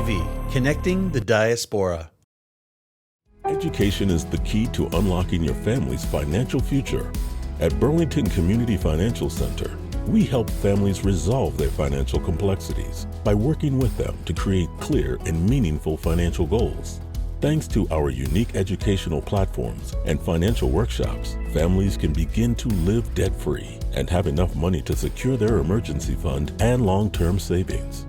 TV, connecting the diaspora. Education is the key to unlocking your family's financial future. At Burlington Community Financial Center, we help families resolve their financial complexities by working with them to create clear and meaningful financial goals. Thanks to our unique educational platforms and financial workshops, families can begin to live debt-free and have enough money to secure their emergency fund and long-term savings.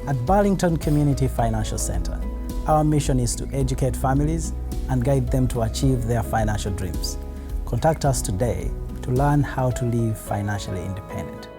At Burlington Community Financial Center, our mission is to educate families and guide them to achieve their financial dreams. Contact us today to learn how to live financially independent.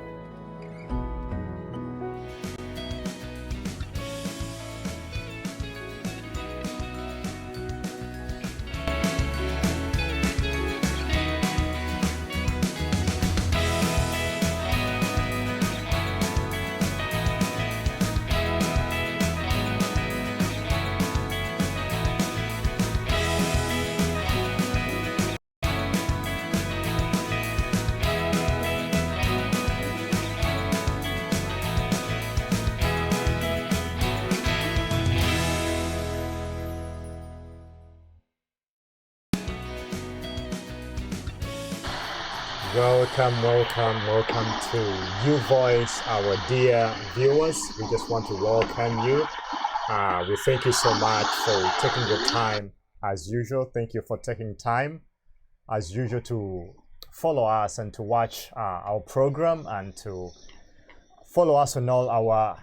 Welcome to You Voice, our dear viewers. We just want to welcome you. We thank you so much for taking the time, as usual. Thank you for taking time, as usual, to follow us and to watch our program and to follow us on all our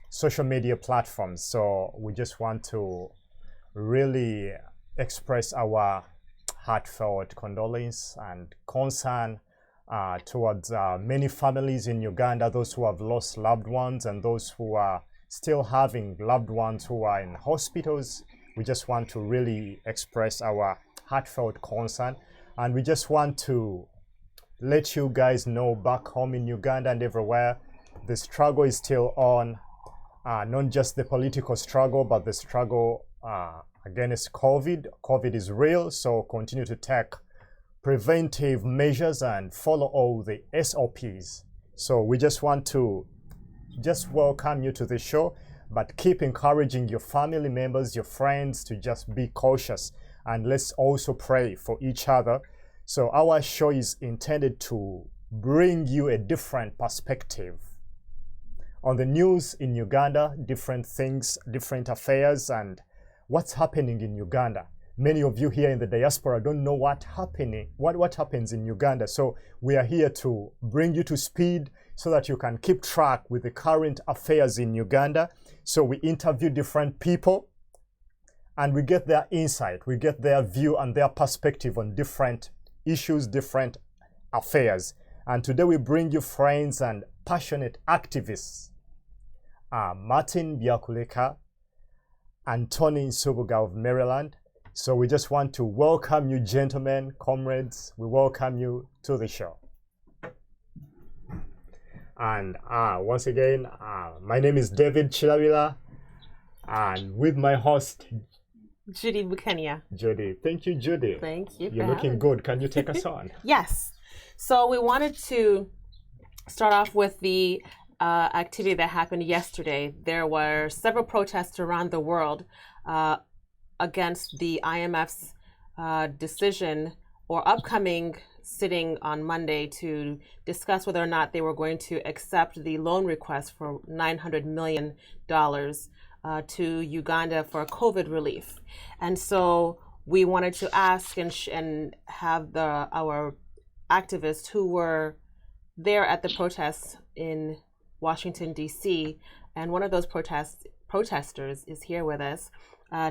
social media platforms. So we just want to really express our heartfelt condolence and concern towards many families in Uganda, those who have lost loved ones and those who are still having loved ones who are in hospitals. We just want to really express our heartfelt concern, and we just want to let you guys know back home in Uganda and everywhere, the struggle is still on, not just the political struggle, but the struggle against COVID. COVID is real, so continue to take preventive measures and follow all the SOPs. So we just want to welcome you to the show, but keep encouraging your family members, your friends to just be cautious, and let's also pray for each other. So our show is intended to bring you a different perspective on the news in Uganda, different things, different affairs, and what's happening in Uganda. Many of you here in the diaspora don't know what happens in Uganda. So we are here to bring you to speed so that you can keep track with the current affairs in Uganda. So we interview different people and we get their insight, we get their view and their perspective on different issues, different affairs. And today we bring you friends and passionate activists, Martin Byakuleka and Tony Nsubuga of Maryland. So we just want to welcome you, gentlemen, comrades. We welcome you to the show. And once again, my name is David Chilawila, and with my host, Judy Bukenya. Judy. Thank you, Judy. Thank you. You're looking good. Can you take us on? Yes. So we wanted to start off with the activity that happened yesterday. There were several protests around the world against the IMF's decision or upcoming sitting on Monday to discuss whether or not they were going to accept the loan request for $900 million to Uganda for COVID relief. And so we wanted to ask and have our activists who were there at the protests in Washington, D.C., and one of those protesters is here with us.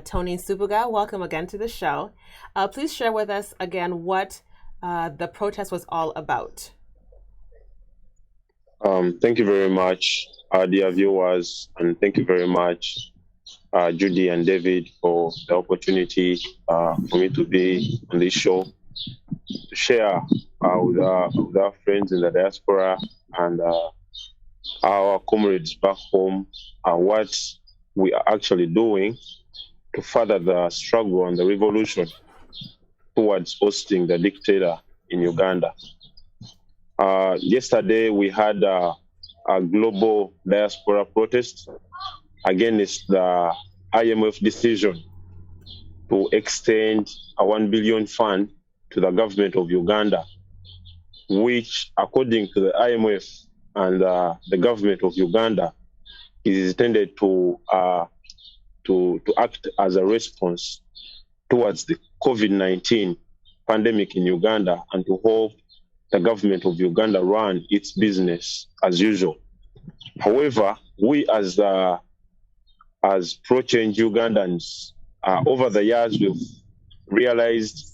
Tony Nsubuga, welcome again to the show. Please share with us again what the protest was all about. Thank you very much, dear viewers, and thank you very much, Judy and David, for the opportunity for me to be on this show, to share with our friends in the diaspora and our comrades back home what we are actually doing to further the struggle and the revolution towards ousting the dictator in Uganda. Yesterday, we had a global diaspora protest against the IMF decision to extend a 1 billion fund to the government of Uganda, which, according to the IMF and the government of Uganda, is intended to act as a response towards the COVID-19 pandemic in Uganda and to help the government of Uganda run its business as usual. However, we as pro-change Ugandans, over the years, we've realized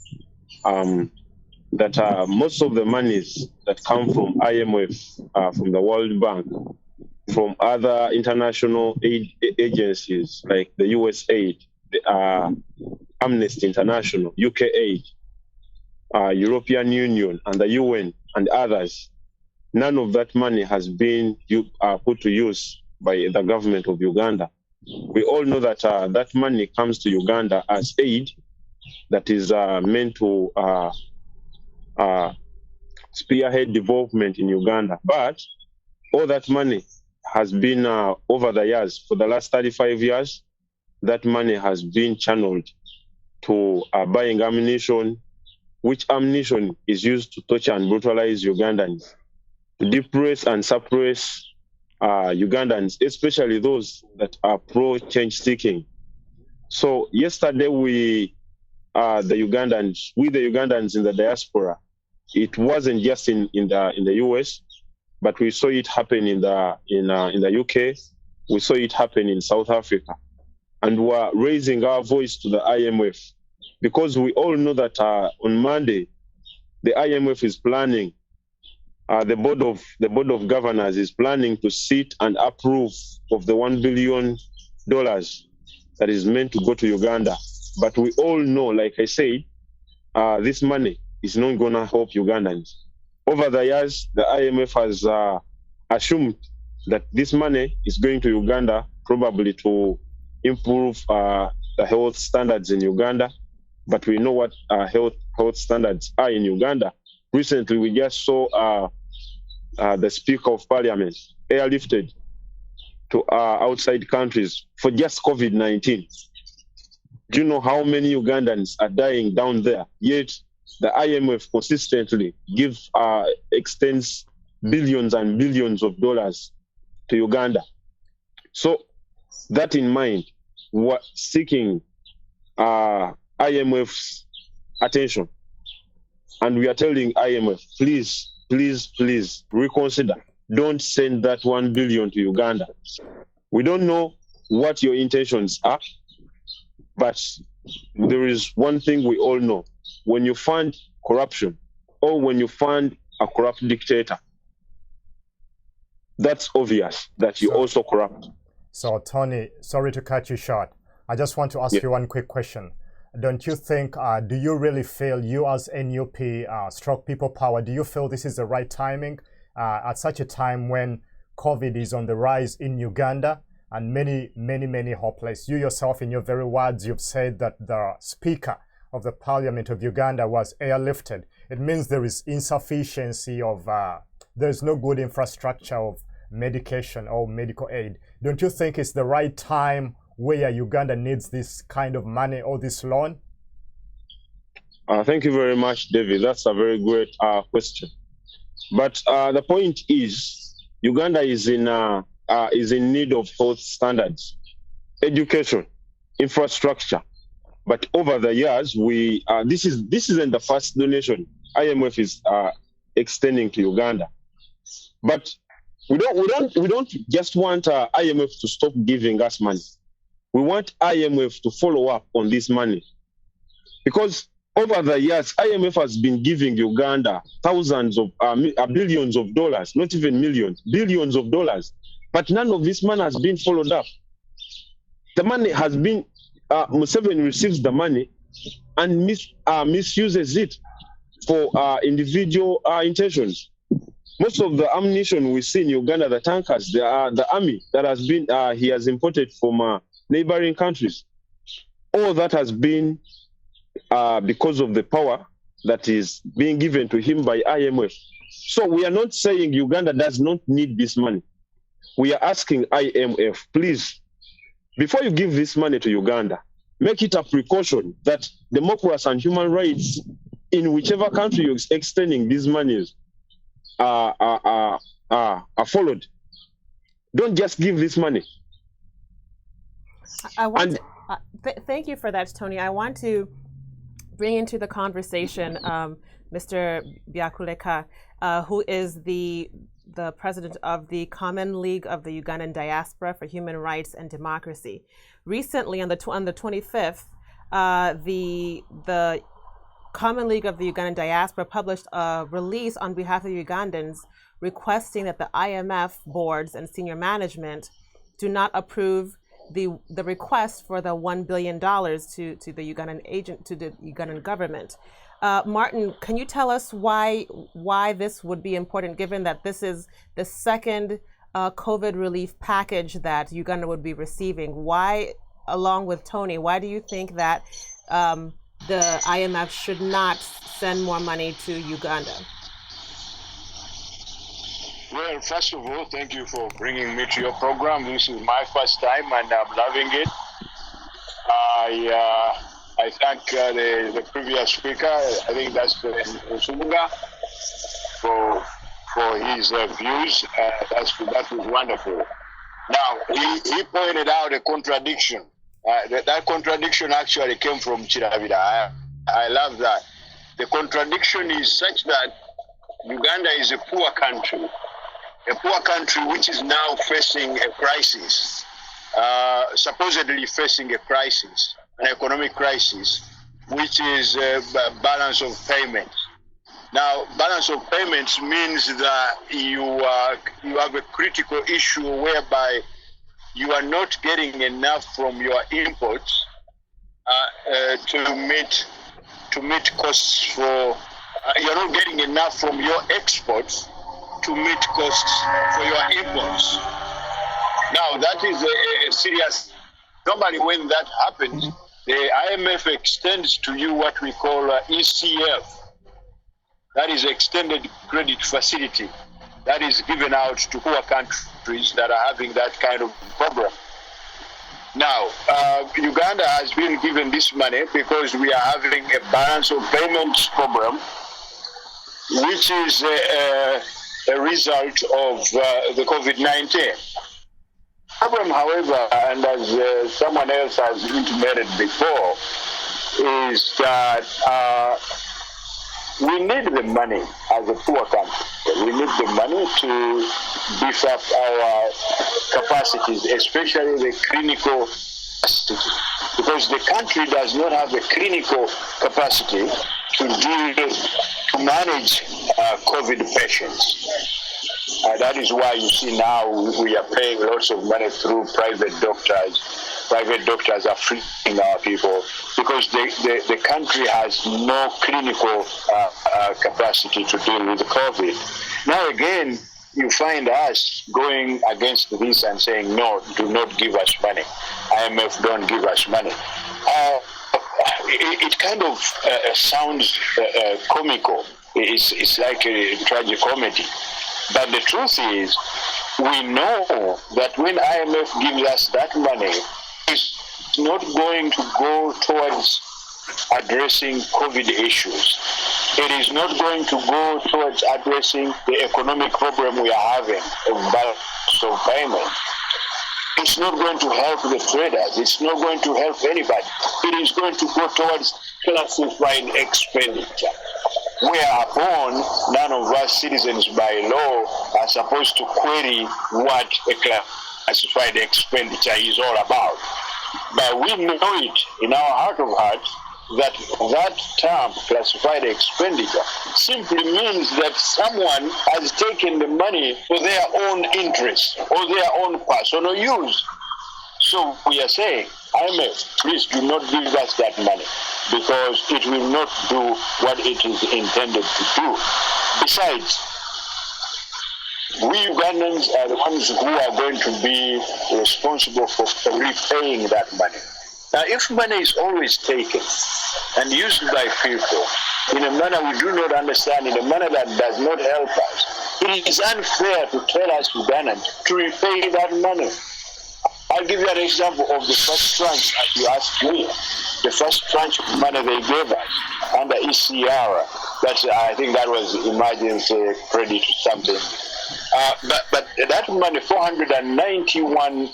that most of the monies that come from IMF, from the World Bank, from other international aid agencies like the USAID, Amnesty International, UK Aid, European Union, and the UN, and others, none of that money has been put to use by the government of Uganda. We all know that that money comes to Uganda as aid that is meant to spearhead development in Uganda. But all that money has been, over the years, for the last 35 years, that money has been channeled to buying ammunition, which ammunition is used to torture and brutalize Ugandans, to depress and suppress Ugandans, especially those that are pro-change seeking. So yesterday the Ugandans in the diaspora, it wasn't just in the US, but we saw it happen in the UK. We saw it happen in South Africa, and we're raising our voice to the IMF because we all know that on Monday, the IMF is planning. The board of governors is planning to sit and approve of the $1 billion that is meant to go to Uganda. But we all know, like I said, this money is not going to help Ugandans. Over the years, the IMF has assumed that this money is going to Uganda probably to improve the health standards in Uganda. But we know what health standards are in Uganda. Recently, we just saw the Speaker of Parliament airlifted to outside countries for just COVID-19. Do you know how many Ugandans are dying down there? Yet the IMF consistently extends billions and billions of dollars to Uganda. So that in mind, we're seeking IMF's attention. And we are telling IMF, please, please, please reconsider. Don't send that 1 billion to Uganda. We don't know what your intentions are, but there is one thing we all know. When you fund corruption or when you fund a corrupt dictator, that's obvious that you also corrupt. So, Tony, sorry to cut you short. I just want to ask you one quick question. Don't you think, do you really feel, you as NUP, stroke people power, do you feel this is the right timing at such a time when COVID is on the rise in Uganda and many hopeless? You yourself, in your very words, you've said that the Speaker of the Parliament of Uganda was airlifted. It means there is insufficiency of, there's no good infrastructure of medication or medical aid. Don't you think it's the right time where Uganda needs this kind of money or this loan? Thank you very much, David. That's a very great question. But the point is, Uganda is in need of health standards, education, infrastructure. But over the years, this isn't the first donation IMF is extending to Uganda. But we don't just want IMF to stop giving us money. We want IMF to follow up on this money, because over the years, IMF has been giving Uganda thousands of billions of dollars, not even millions, billions of dollars. But none of this money has been followed up. The money has been, Museveni receives the money and misuses it for individual intentions. Most of the ammunition we see in Uganda, the tankers, the army that has been he has imported from neighboring countries. All that has been because of the power that is being given to him by IMF. So we are not saying Uganda does not need this money. We are asking IMF, please before you give this money to Uganda, make it a precaution that democracy and human rights in whichever country you're extending these monies are followed. Don't just give this money. Thank you for that, Tony. I want to bring into the conversation Mr. Byakuleka, who is the president of the Common League of the Ugandan Diaspora for Human Rights and Democracy. Recently, on the 25th, the Common League of the Ugandan Diaspora published a release on behalf of Ugandans requesting that the IMF boards and senior management do not approve the request for the $1 billion to the Ugandan government. Martin, can you tell us why this would be important, given that this is the second COVID relief package that Uganda would be receiving? Why, along with Tony, why do you think that the IMF should not send more money to Uganda? Well, first of all, thank you for bringing me to your program. This is my first time and I'm loving it. I thank the previous speaker, I think that's Nsumuga, for his views. That was wonderful. Now, he pointed out a contradiction. That contradiction actually came from Chiravida. I love that. The contradiction is such that Uganda is a poor country which is now facing a crisis, supposedly facing a crisis, an economic crisis, which is balance of payments. Now, balance of payments means that you have a critical issue whereby you are not getting enough from your imports to meet costs for. You're not getting enough from your exports to meet costs for your imports. Now, that is a serious. Normally, when that happens, the IMF extends to you what we call ECF. That is Extended Credit Facility. That is given out to poor countries that are having that kind of problem. Now, Uganda has been given this money because we are having a balance of payments problem, which is a result of the COVID-19. Problem, however, and as someone else has intimated before, is that we need the money as a poor country. We need the money to beef up our capacities, especially the clinical capacity, because the country does not have the clinical capacity to manage COVID patients. That is why you see now we are paying lots of money through private doctors. Private doctors are freeing our people because the country has no clinical capacity to deal with COVID. Now again, you find us going against this and saying, no, do not give us money. IMF don't give us money. It kind of sounds comical. It's like a tragicomedy. But the truth is, we know that when IMF gives us that money, it's not going to go towards addressing COVID issues. It is not going to go towards addressing the economic problem we are having of balance of payment. It's not going to help the traders. It's not going to help anybody. It is going to go towards classified expenditure, whereupon none of us citizens by law are supposed to query what a classified expenditure is all about. But we know it in our heart of hearts that term, classified expenditure, simply means that someone has taken the money for their own interest or their own personal use. So we are saying, IMF, please do not give us that money because it will not do what it is intended to do. Besides, we Ugandans are the ones who are going to be responsible for repaying that money. Now, if money is always taken and used by people in a manner we do not understand, in a manner that does not help us, it is unfair to tell us Ugandans to repay that money. I'll give you an example of the first tranche, as you asked me. The first tranche of money they gave us under ECR, I think that was emergency credit something. But that money, $491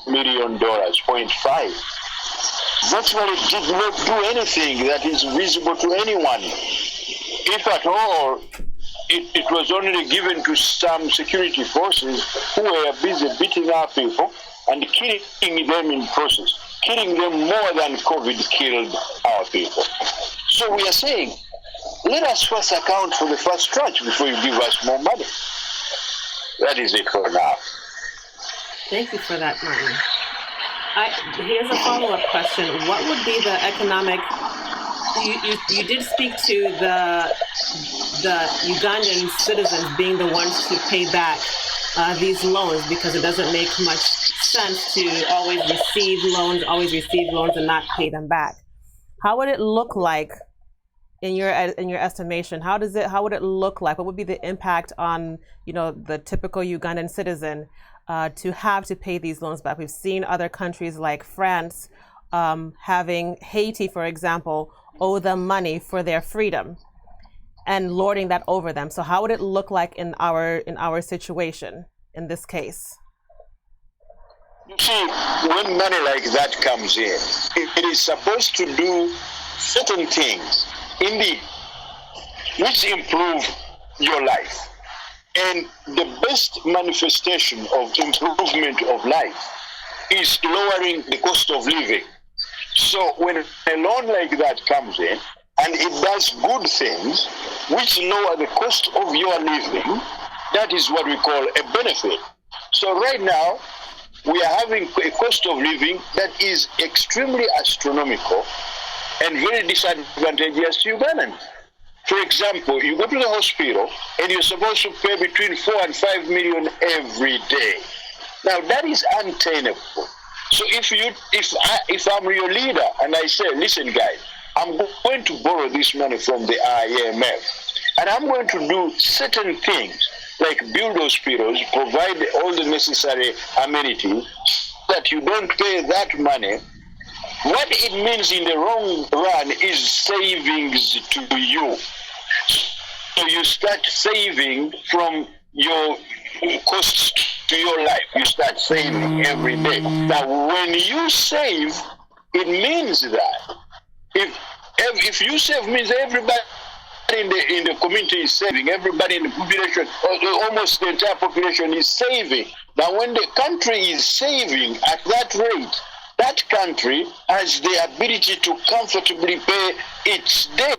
million, 0.5, virtually did not do anything that is visible to anyone. If at all, it was only given to some security forces who were busy beating our people and killing them in process, killing them more than COVID killed our people. So we are saying, let us first account for the first tranche before you give us more money. That is it for now. Thank you for that, Martin. Here's a follow-up question. What would be the economic... You did speak to the Ugandan citizens being the ones to pay back these loans, because it doesn't make much sense to always receive loans and not pay them back. How would it look like in your estimation? How would it look like? What would be the impact on the typical Ugandan citizen to have to pay these loans back? We've seen other countries like France having Haiti, for example, owe them money for their freedom and lording that over them. So how would it look like in our situation in this case? You see, when money like that comes in, it is supposed to do certain things, indeed, which improve your life. And the best manifestation of improvement of life is lowering the cost of living. So when a loan like that comes in, and it does good things, which lower the cost of your living, that is what we call a benefit. So right now, we are having a cost of living that is extremely astronomical and very disadvantageous to Ugandans. For example, you go to the hospital and you're supposed to pay between 4 and 5 million every day. Now that is untenable. So if I'm your leader and I say, listen guys, I'm going to borrow this money from the IMF and I'm going to do certain things like build hospitals, provide all the necessary amenities so that you don't pay that money. What it means in the long run is savings to you. So you start saving from your costs to your life. You start saving every day. Now, when you save, it means that if you save, means everybody in the community is saving. Everybody in the population, almost the entire population is saving. Now, when the country is saving at that rate, that country has the ability to comfortably pay its debt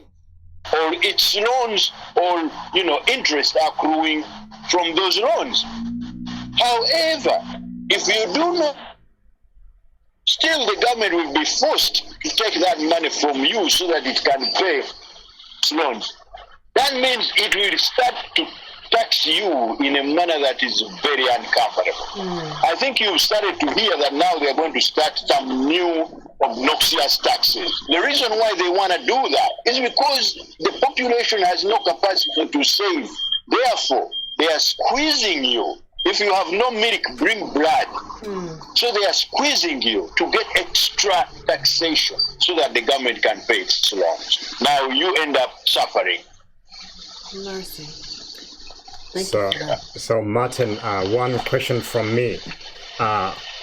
or its loans or interest accruing from those loans. However, if you do not, still the government will be forced to take that money from you so that it can pay its loans. That means it will start to tax you in a manner that is very uncomfortable. I think you've started to hear that now they're going to start some new obnoxious taxes. The reason why they want to do that is because the population has no capacity to save. Therefore, they are squeezing you. If you have no milk, bring blood. So they are squeezing you to get extra taxation so that the government can pay its loans. Now you end up suffering. Mercy. So Martin, one question from me.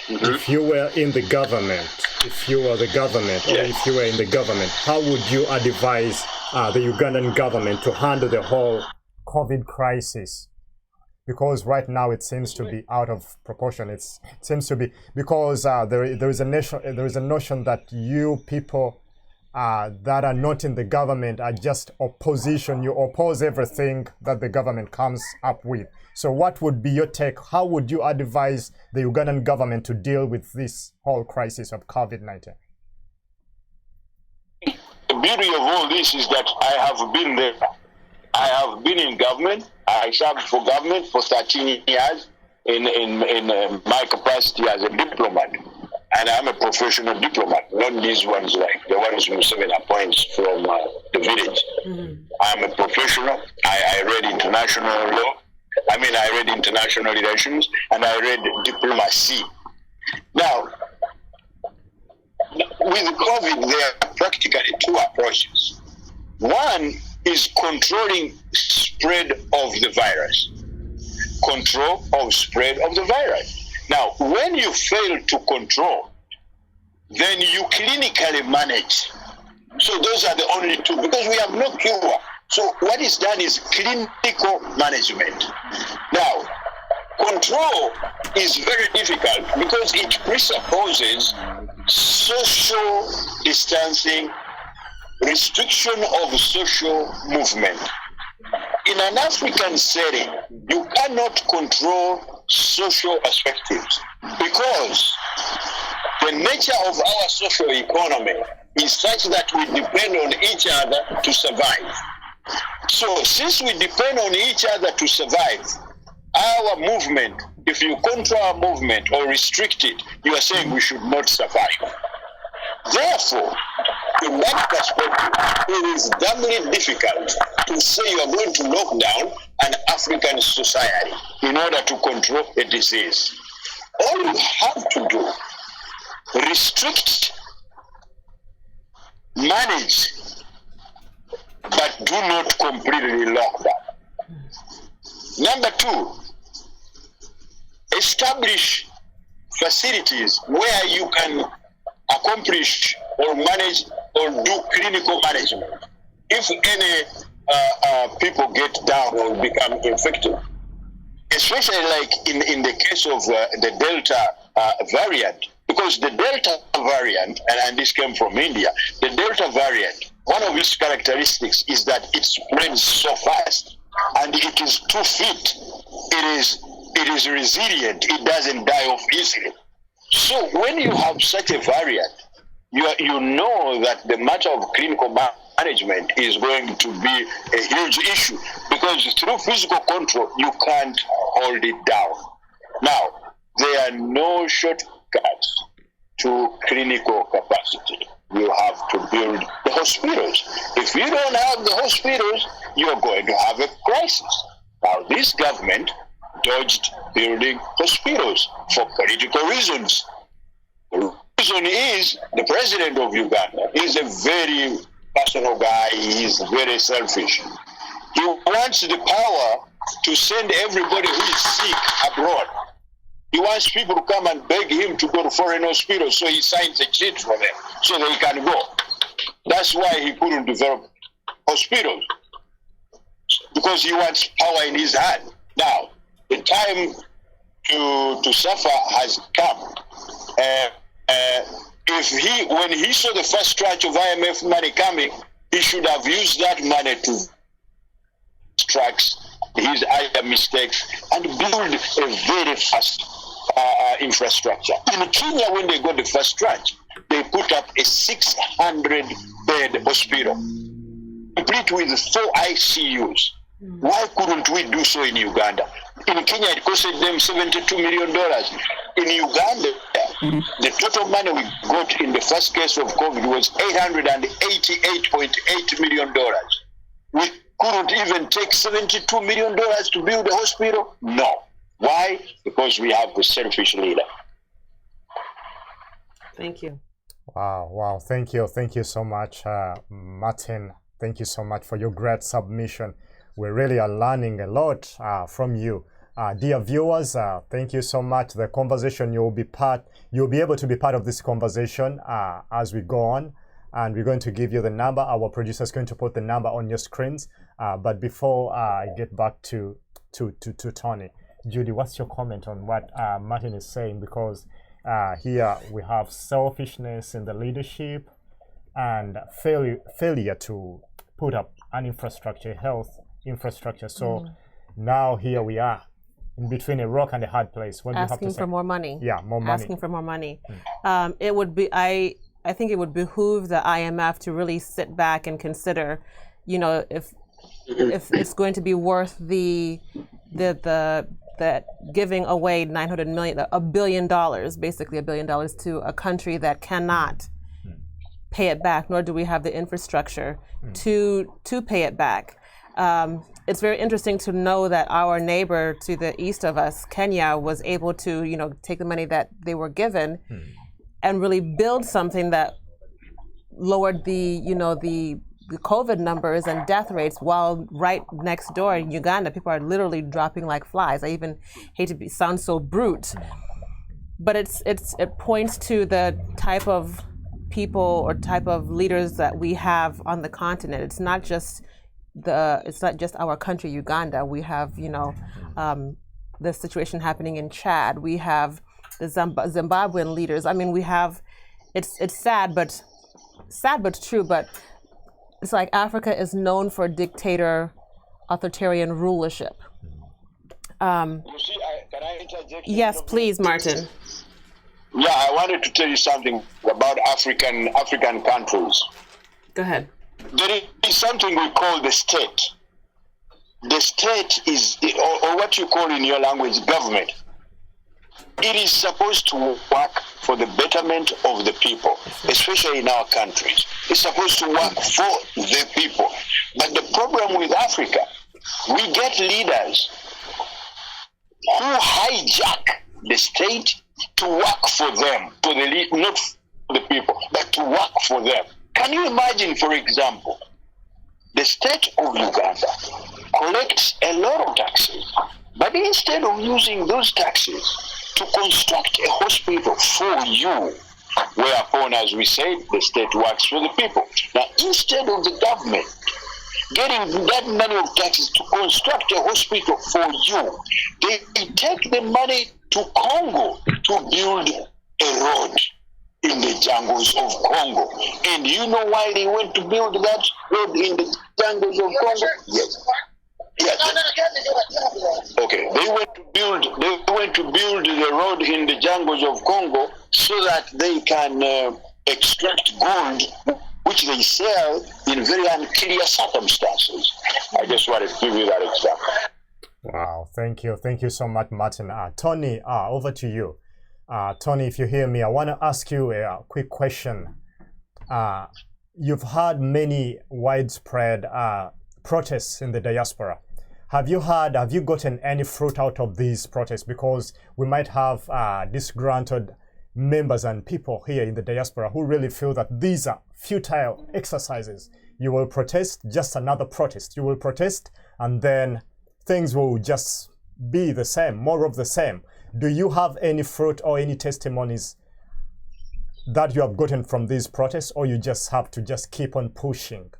If you were in the government, or if you were in the government, how would you advise the Ugandan government to handle the whole COVID crisis? Because right now it seems to be out of proportion. It seems to be because there is a notion that you people that are not in the government are just opposition. You oppose everything that the government comes up with. So what would be your take? How would you advise the Ugandan government to deal with this whole crisis of COVID-19? The beauty of all this is that I have been there. I have been in government. I served for government for 13 years in my capacity as a diplomat. And I'm a professional diplomat, not these ones like the ones Museveni appoints from the village. I'm a professional. I read international law. I read international relations, and I read diplomacy. Now, with COVID, there are practically two approaches. One is controlling spread of the virus. Control of spread of the virus. Now, when you fail to control, then you clinically manage. So those are the only two, because we have no cure. So what is done is clinical management. Now, control is very difficult because it presupposes social distancing, restriction of social movement. In an African setting, you cannot control social perspectives because the nature of our social economy is such that we depend on each other to survive. So since we depend on each other to survive, our movement, if you control our movement or restrict it, you are saying we should not survive. Therefore, in that perspective, it is doubly difficult to say you are going to lock down an African society in order to control a disease. All you have to do, restrict, manage, but do not completely lock down. Number two, establish facilities where you can accomplish or manage or do clinical management if any people get down or become infected. Especially like in the case of the Delta variant, because the Delta variant, and this came from India, the Delta variant, one of its characteristics is that it spreads so fast and it is 2 feet. It is resilient. It doesn't die off easily. So when you have such a variant, you know that the matter of clinical management is going to be a huge issue because through physical control, you can't hold it down. Now, there are no shortcuts to clinical capacity. You have to build the hospitals. If you don't have the hospitals, you're going to have a crisis. Now, this government dodged building hospitals for political reasons. The reason is the president of Uganda is a very personal guy. He's very selfish. He wants the power to send everybody who is sick abroad. He wants people to come and beg him to go to foreign hospitals, so he signs a cheat for them so they can go. That's why he couldn't develop hospitals, because he wants power in his hand. Now, the time to suffer has come. When he saw the first tranche of IMF money coming, he should have used that money to extract his other mistakes and build a very fast infrastructure. In Kenya, when they got the first tranche, they put up a 600-bed hospital, complete with 4 ICUs. Why couldn't we do so in Uganda? In Kenya, it costed them $72 million. In Uganda, the total money we got in the first case of COVID was $888.8 million. We couldn't even take $72 million to build a hospital? No. Why? Because we have a selfish leader. Thank you. Wow. Thank you so much, Martin. Thank you so much for your great submission. We really are learning a lot from you. Dear viewers, thank you so much. The conversation, you'll be able to be part of this conversation as we go on. And we're going to give you the number. Our producer is going to put the number on your screens. But before I get back to Tony, Judy, what's your comment on what Martin is saying? Because here we have selfishness in the leadership and failure to put up an infrastructure, health infrastructure. So now here we are in between a rock and a hard place. What asking do you have to say? for more money. Yeah, more money. Asking for more money. It would be. I think it would behoove the IMF to really sit back and consider, if it's going to be worth the giving away $900 million, $1 billion, basically $1 billion to a country that cannot pay it back, nor do we have the infrastructure to pay it back. it's very interesting to know that our neighbor to the east of us, Kenya, was able to, take the money that they were given and really build something that lowered the COVID numbers and death rates, while right next door in Uganda, people are literally dropping like flies. I even hate to sound so brute, but it points to the type of people or type of leaders that we have on the continent. It's not just our country, Uganda. We have the situation happening in Chad. We have the Zimbabwean leaders. I mean, we have. It's sad but true. But it's like Africa is known for authoritarian rulership. You see, can I interject? Yes, please, Martin. Yeah, I wanted to tell you something about African countries. Go ahead. There is something we call the state. The state is, or what you call in your language, government. It is supposed to work for the betterment of the people, especially in our countries. It's supposed to work for the people. But the problem with Africa, we get leaders who hijack the state to work for them, not for the people, but to work for them. Can you imagine, for example, the state of Uganda collects a lot of taxes, but instead of using those taxes to construct a hospital for you, whereupon, as we said, the state works for the people. Now, instead of the government getting that money of taxes to construct a hospital for you, they take the money to Congo to build a road in the jungles of Congo. And you know why they went to build that road in the jungles of Congo? Yes. Okay, they went to build the road in the jungles of Congo so that they can extract gold, which they sell in very unclear circumstances. I just wanted to give you that example. Wow, thank you so much, Martin. Tony, over to you. Tony, if you hear me, I want to ask you a quick question. You've had many widespread protests in the diaspora. Have you gotten any fruit out of these protests? Because we might have disgruntled members and people here in the diaspora who really feel that these are futile exercises. You will protest, just another protest. You will protest, and then things will just be the same, more of the same. Do you have any fruit or any testimonies that you have gotten from these protests, or you just have to just keep on pushing?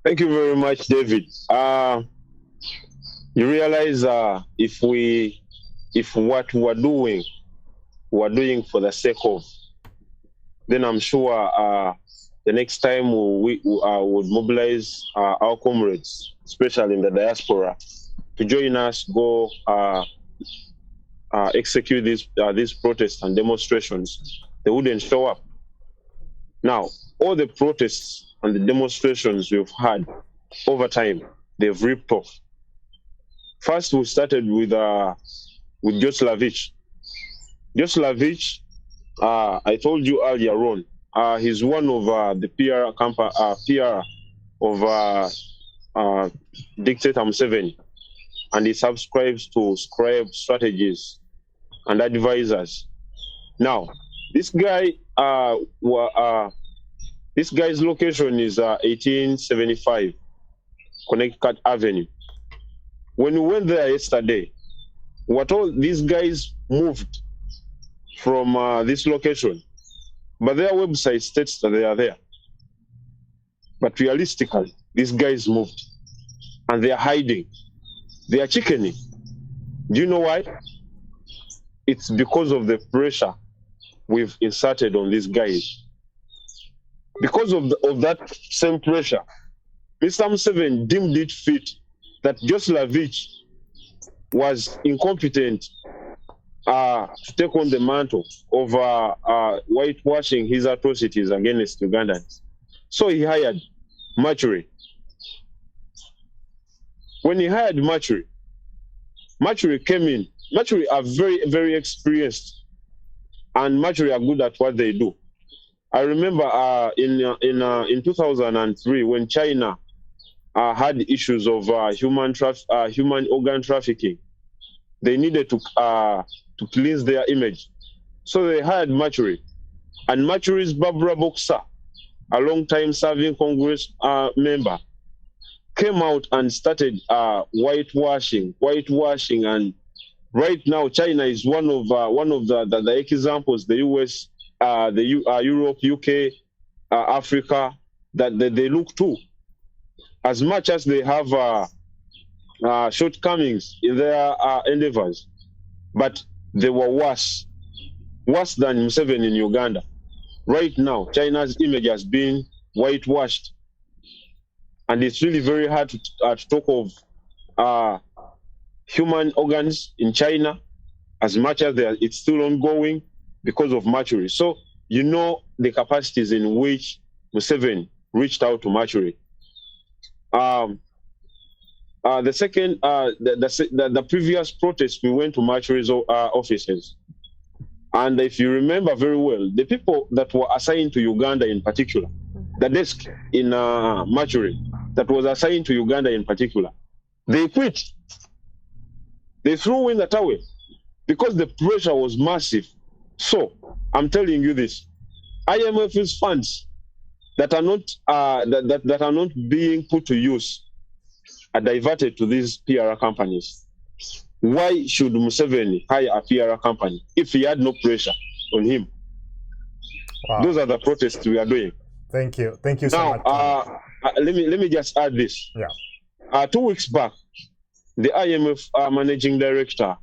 Thank you very much, David. You realize if what we're doing for the sake of, then I'm sure the next time we would mobilize our comrades, especially in the diaspora, to join us, go execute these protests and demonstrations. They wouldn't show up. Now, all the protests and the demonstrations we've had over time, they've ripped off. First, we started with Joslavich. Joslavich, I told you earlier on, he's one of the PR of dictator Museveni, and he subscribes to scribe strategies and advisors. Now, this guy's location is 1875 Connecticut Avenue. When we went there yesterday, these guys moved from this location, but their website states that they are there. But realistically, these guys moved, and they are hiding. They are chickening. Do you know why? It's because of the pressure we've inserted on these guys. Because of that same pressure, Mr. Museveni deemed it fit that Joslavich was incompetent to take on the mantle of whitewashing his atrocities against Ugandans. So he hired Machuri. When he hired Machuri came in. Machuri are very, very experienced, and Machuri are good at what they do. I remember in 2003 when China had issues of human organ trafficking. They needed to cleanse their image. So they hired Mercury. And Mercury's Barbara Boxer, a long-time serving Congress member, came out and started whitewashing. And right now, China is one of the examples. The US, Europe, UK, Africa, that they look to. As much as they have shortcomings in their endeavors, but they were worse than Museveni in Uganda. Right now, China's image has been whitewashed, and it's really very hard to talk of human organs in China, as much as it's still ongoing because of Mercury. So you know the capacities in which Museveni reached out to Mercury. The second, the previous protest, we went to Mercury's offices. And if you remember very well, the people that were assigned to Uganda in particular, the desk in Mercury that was assigned to Uganda in particular, they quit. They threw in the towel because the pressure was massive. So I'm telling you this: IMF's funds that are not that are not being put to use are diverted to these PR companies. Why should Museveni hire a PR company if he had no pressure on him? Wow. Those are the protests we are doing. Thank you so much. Let me just add this. Yeah. 2 weeks back, the IMF managing director,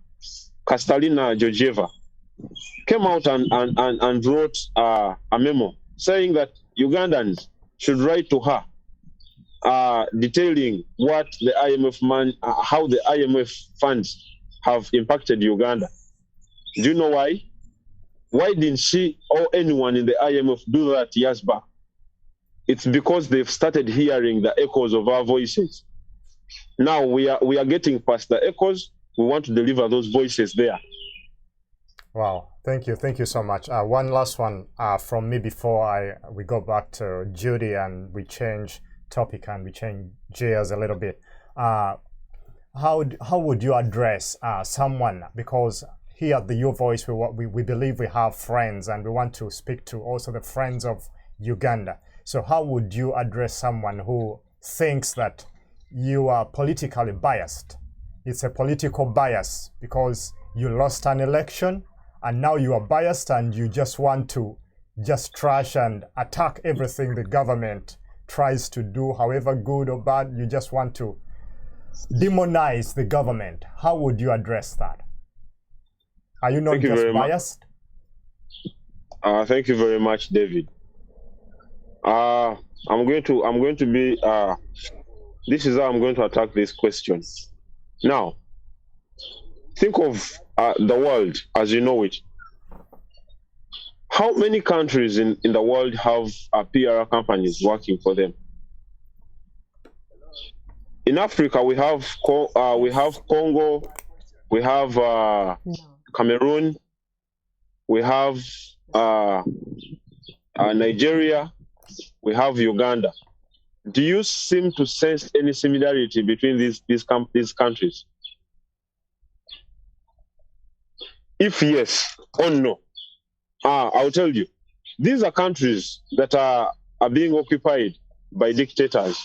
Kastalina Georgieva, came out and wrote a memo saying that Ugandans should write to her, detailing what the IMF how the IMF funds have impacted Uganda. Do you know why? Why didn't she or anyone in the IMF do that years back? It's because they've started hearing the echoes of our voices. Now we are getting past the echoes. We want to deliver those voices there. Wow, thank you so much. One last one from me before we go back to Judy and we change topic and we change gears a little bit. How would you address someone, because here at the Your Voice we believe we have friends and we want to speak to also the friends of Uganda. So how would you address someone who thinks that you are politically biased? It's a political bias because you lost an election and now you are biased and you just want to just trash and attack everything the government tries to do, however good or bad. You just want to demonize the government. How would you address that? Are you not just biased? Thank you very much, David. I'm going to be. This is how I'm going to attack this question. Now, think of the world as you know it. How many countries in the world have PR companies working for them? In Africa, we have Congo, we have Cameroon, we have Nigeria, we have Uganda. Do you seem to sense any similarity between these countries? If yes or no, I'll tell you. These are countries that are being occupied by dictators.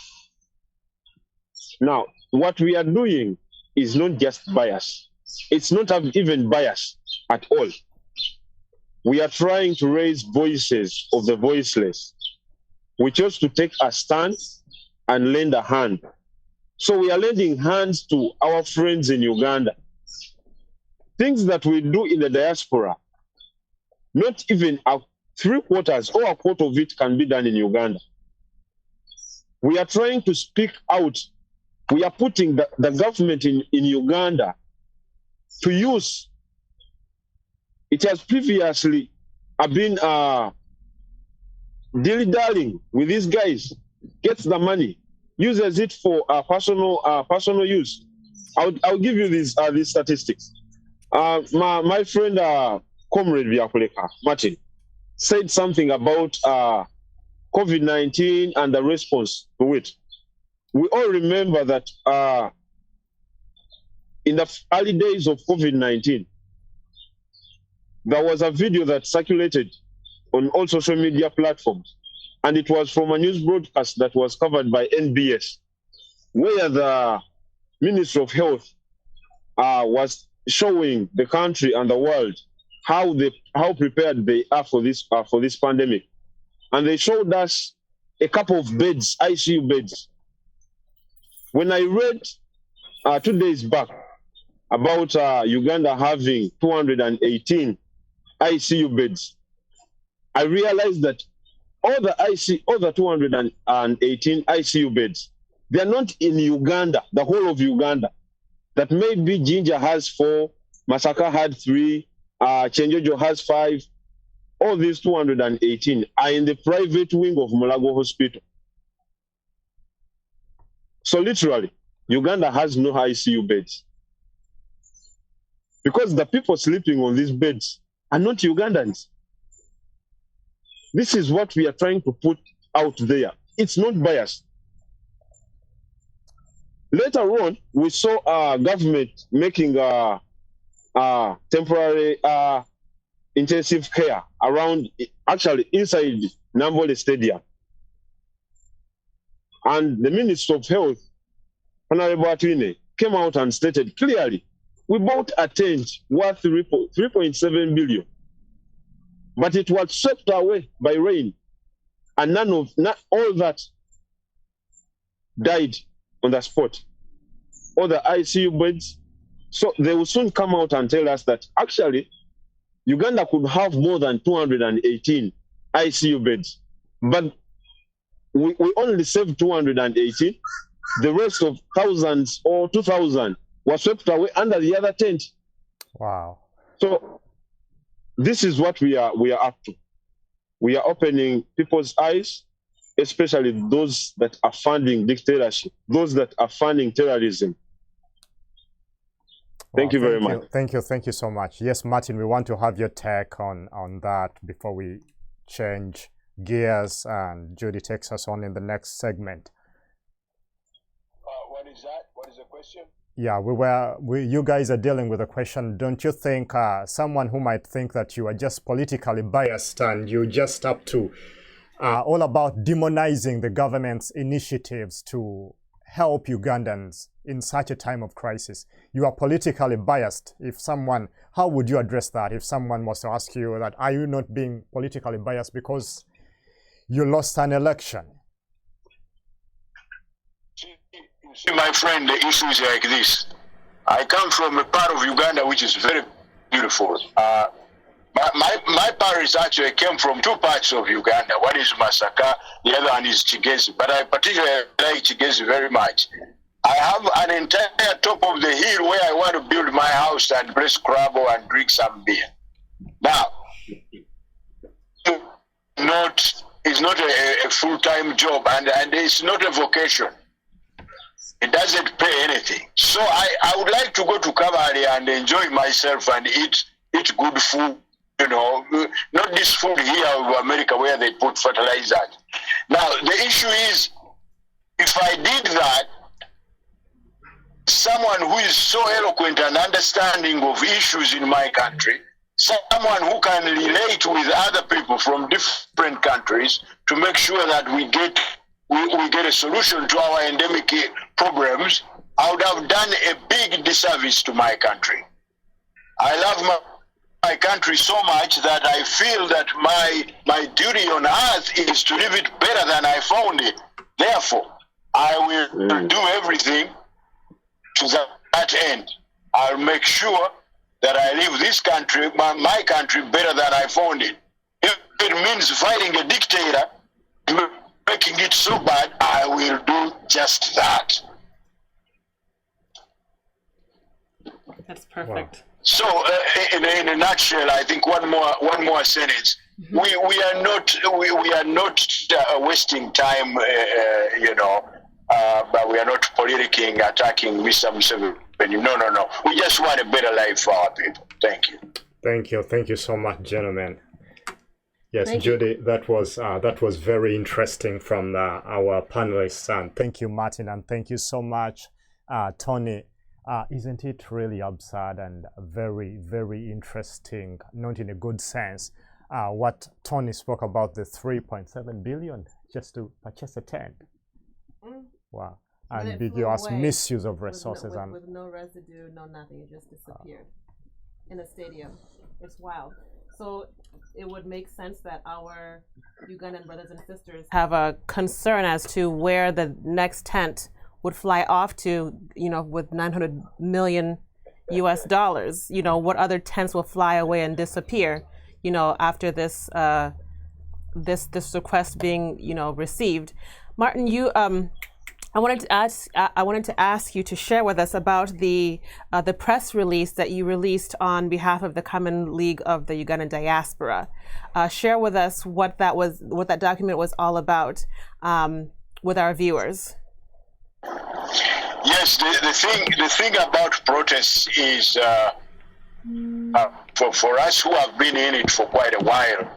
Now, what we are doing is not just bias. It's not even bias at all. We are trying to raise voices of the voiceless. We chose to take a stand and lend a hand. So we are lending hands to our friends in Uganda. Things that we do in the diaspora, not even 3/4 or a quarter of it can be done in Uganda. We are trying to speak out. We are putting the government in Uganda to use. It has previously been dilly-dallying with these guys, gets the money, uses it for personal use. I'll give you these statistics. My friend, Comrade Biakuleka, Martin, said something about COVID-19 and the response to it. we all remember that in the early days of COVID-19, there was a video that circulated on all social media platforms, and it was from a news broadcast that was covered by NBS, where the Ministry of Health was showing the country and the world how prepared they are for this pandemic, and they showed us a couple of beds, ICU beds. When I read 2 days back about Uganda having 218 ICU beds, I realized that all the 218 ICU beds, they are not in Uganda, the whole of Uganda. That maybe Jinja has 4, Masaka had 3, Chenjojo has 5. All these 218 are in the private wing of Mulago Hospital. So literally, Uganda has no ICU beds. Because the people sleeping on these beds are not Ugandans. This is what we are trying to put out there. It's not biased. Later on, we saw our government making temporary intensive care around, actually inside Nambole Stadium. And the Minister of Health, Honorable Atwine, came out and stated clearly, we bought a tent worth 3.7 billion, but it was swept away by rain, and not all that died on the spot, all the ICU beds. So they will soon come out and tell us that actually Uganda could have more than 218 ICU beds, but we only saved 218. The rest of thousands or 2,000 were swept away under the other tent. Wow. So this is what we are up to. We are opening people's eyes, especially those that are funding dictatorship, those that are funding terrorism. Thank you very much. Thank you so much. Yes, Martin, we want to have your take on that before we change gears and Judy takes us on in the next segment. What is that? What is the question? Yeah, you guys are dealing with a question. Don't you think someone who might think that you are just politically biased and you're just up to all about demonizing the government's initiatives to help Ugandans in such a time of crisis, you are politically biased? How would you address that if someone was to ask you that, are you not being politically biased because you lost an election? See, my friend, the issue is like this. I come from a part of Uganda which is very beautiful. My parents actually came from 2 parts of Uganda. One is Masaka, the other one is Chigezi. But I particularly like Chigezi very much. I have an entire top of the hill where I want to build my house and play Scrabble and drink some beer. Now, it's not a full-time job and it's not a vocation. It doesn't pay anything. So I would like to go to Kabale and enjoy myself and eat good food, not this food here of America where they put fertilizer. Now, the issue is, if I did that, someone who is so eloquent and understanding of issues in my country, someone who can relate with other people from different countries to make sure that we get a solution to our endemic problems, I would have done a big disservice to my country. I love my country so much that I feel that my duty on earth is to leave it better than I found it. Therefore, I will do everything to that end. I'll make sure that I leave this country, my country, better than I found it. If it means fighting a dictator, making it so bad, I will do just that. That's perfect. Wow. So, in a nutshell, I think one more sentence. Mm-hmm. We are not wasting time, but we are not politicking, attacking Mr. Museveni. No. We just want a better life for our people. Thank you. Thank you so much, gentlemen. Yes, Thank you. Judy, that was very interesting from our panelists, and thank you, Martin, and thank you so much, Tony. Isn't it really absurd and very, very interesting, not in a good sense, what Tony spoke about the 3.7 billion just to purchase a tent? Wow. And it Ambiguous flew away misuse of resources. with no residue, no nothing. It just disappeared in a stadium. It's wild. So it would make sense that our Ugandan brothers and sisters have a concern as to where the next tent would fly off to, with 900 million US dollars. What other tents will fly away and disappear, after this this request being, received. Martin, I wanted to ask you to share with us about the press release that you released on behalf of the Common League of the Ugandan Diaspora. Share with us what that document was all about, with our viewers. Yes, the thing about protests is for us who have been in it for quite a while,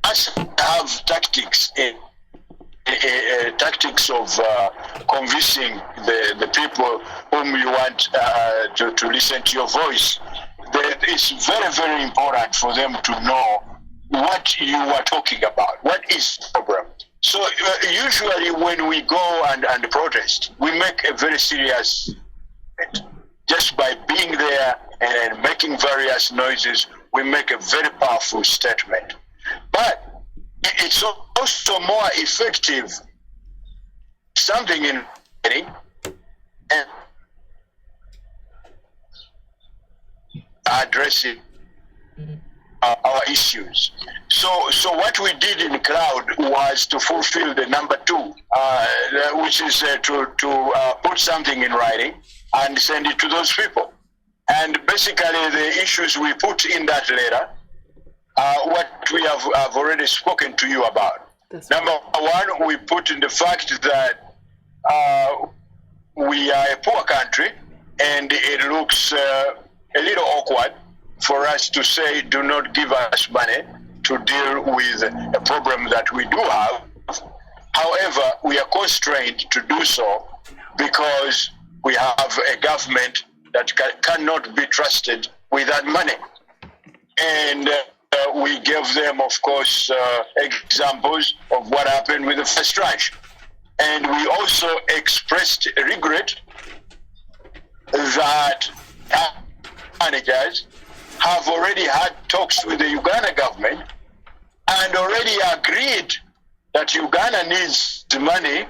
us have tactics of convincing the people whom you want to listen to your voice. It's very, very important for them to know what you are talking about. What is the problem? So usually when we go and protest, we make a very serious statement. Just by being there and making various noises, we make a very powerful statement. But it's also more effective something in writing and addressing our issues. So what we did in Cloud was to fulfill the number 2, which is to put something in writing and send it to those people. And basically the issues we put in that letter what we have already spoken to you about. Number 1, we put in the fact that we are a poor country, and it looks a little awkward for us to say, do not give us money to deal with a problem that we do have. However, we are constrained to do so because we have a government that cannot be trusted with that money. And we gave them, of course, examples of what happened with the first tranche. And we also expressed regret that managers have already had talks with the Uganda government and already agreed that Uganda needs the money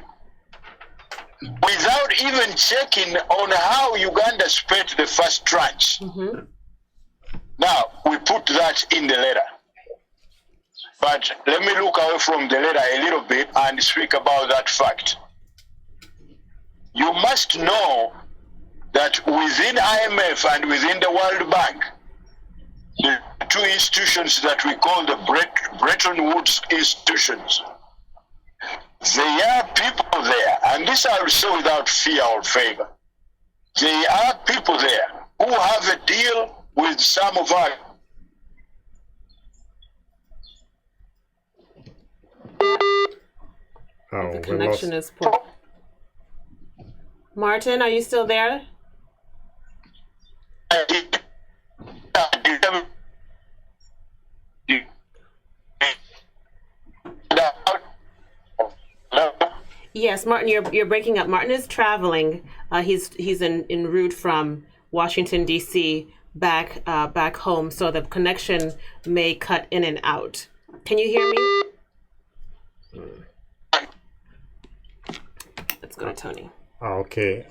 without even checking on how Uganda spent the first tranche. Mm-hmm. Now, we put that in the letter. But let me look away from the letter a little bit and speak about that fact. You must know that within IMF and within the World Bank, the 2 institutions that we call the Bretton Woods institutions, there are people there, and this I will say without fear or favor. There are people there who have a deal with some of our the connection is poor. Martin, are you still there? Yes, Martin, you're breaking up. Martin is traveling. He's en route from Washington D.C. back home, so the connection may cut in and out. Can you hear me? Let's go to Tony. Okay.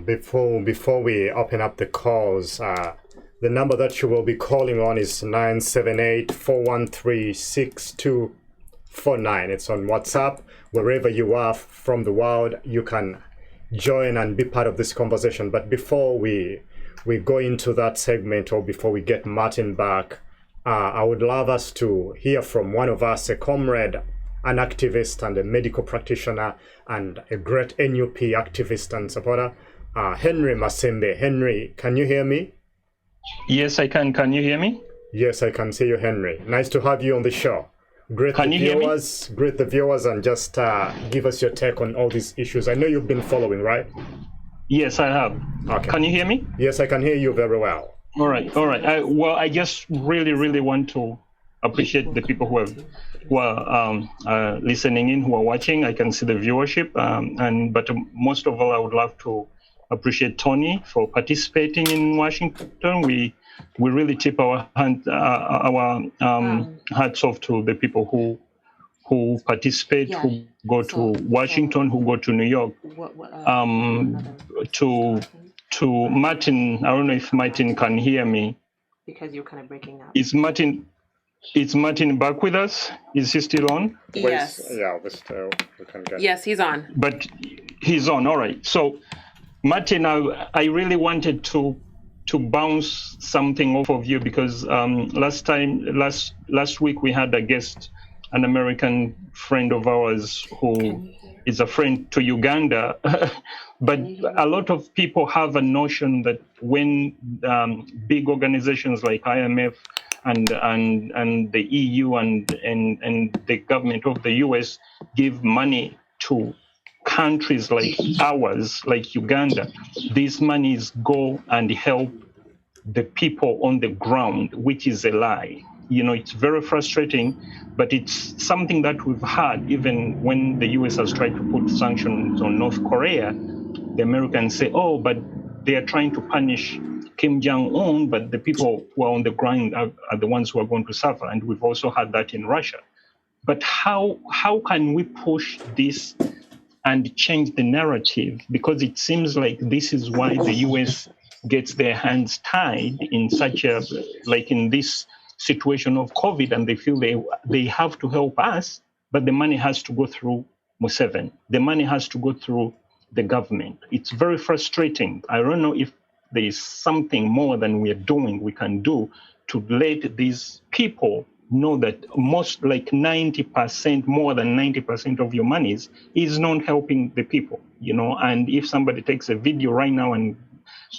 Before we open up the calls, the number that you will be calling on is 978-413-6249. It's on WhatsApp. Wherever you are from the world, you can join and be part of this conversation. But before we go into that segment, or before we get Martin back, I would love us to hear from one of us, a comrade, an activist and a medical practitioner and a great NUP activist and supporter, Henry Masembe. Henry, can you hear me? Yes, I can. Can you hear me? Yes, I can see you, Henry. Nice to have you on the show. greet Can the you hear me? viewers, and just give us your take on all these issues. I know you've been following, right? Yes, I have. Okay. Can you hear me? Yes, I can hear you very well. All right. I just really want to appreciate the people who are listening in, who are watching. I can see the viewership, but most of all, I would love to appreciate Tony for participating in Washington. We really tip our hats off to the people who participate, who go to Washington, who go to New York. To Martin, I don't know if Martin can hear me. Because you're kind of breaking up. Is Martin back with us? Is he still on? Yes. Yeah, we can get. Yes, he's on. But he's on. All right. So, Martin, I really wanted to bounce something off of you because last week we had a guest, an American friend of ours who is a friend to Uganda. But a lot of people have a notion that when big organizations like IMF and the EU and the government of the US give money to countries like ours, like Uganda, these monies go and help the people on the ground, which is a lie. You know, it's very frustrating, but it's something that we've had even when the US has tried to put sanctions on North Korea. The Americans say, oh, but they are trying to punish Kim Jong-un, but the people who are on the ground are the ones who are going to suffer. And we've also had that in Russia. But how can we push this and change the narrative? Because it seems like this is why the US gets their hands tied in in this situation of COVID, and they feel they have to help us, but the money has to go through Museveni. The money has to go through the government. It's very frustrating. I don't know if there is something more than we can do to let these people know that most, like 90%, more than 90% of your monies is not helping the people, you know. And if somebody takes a video right now and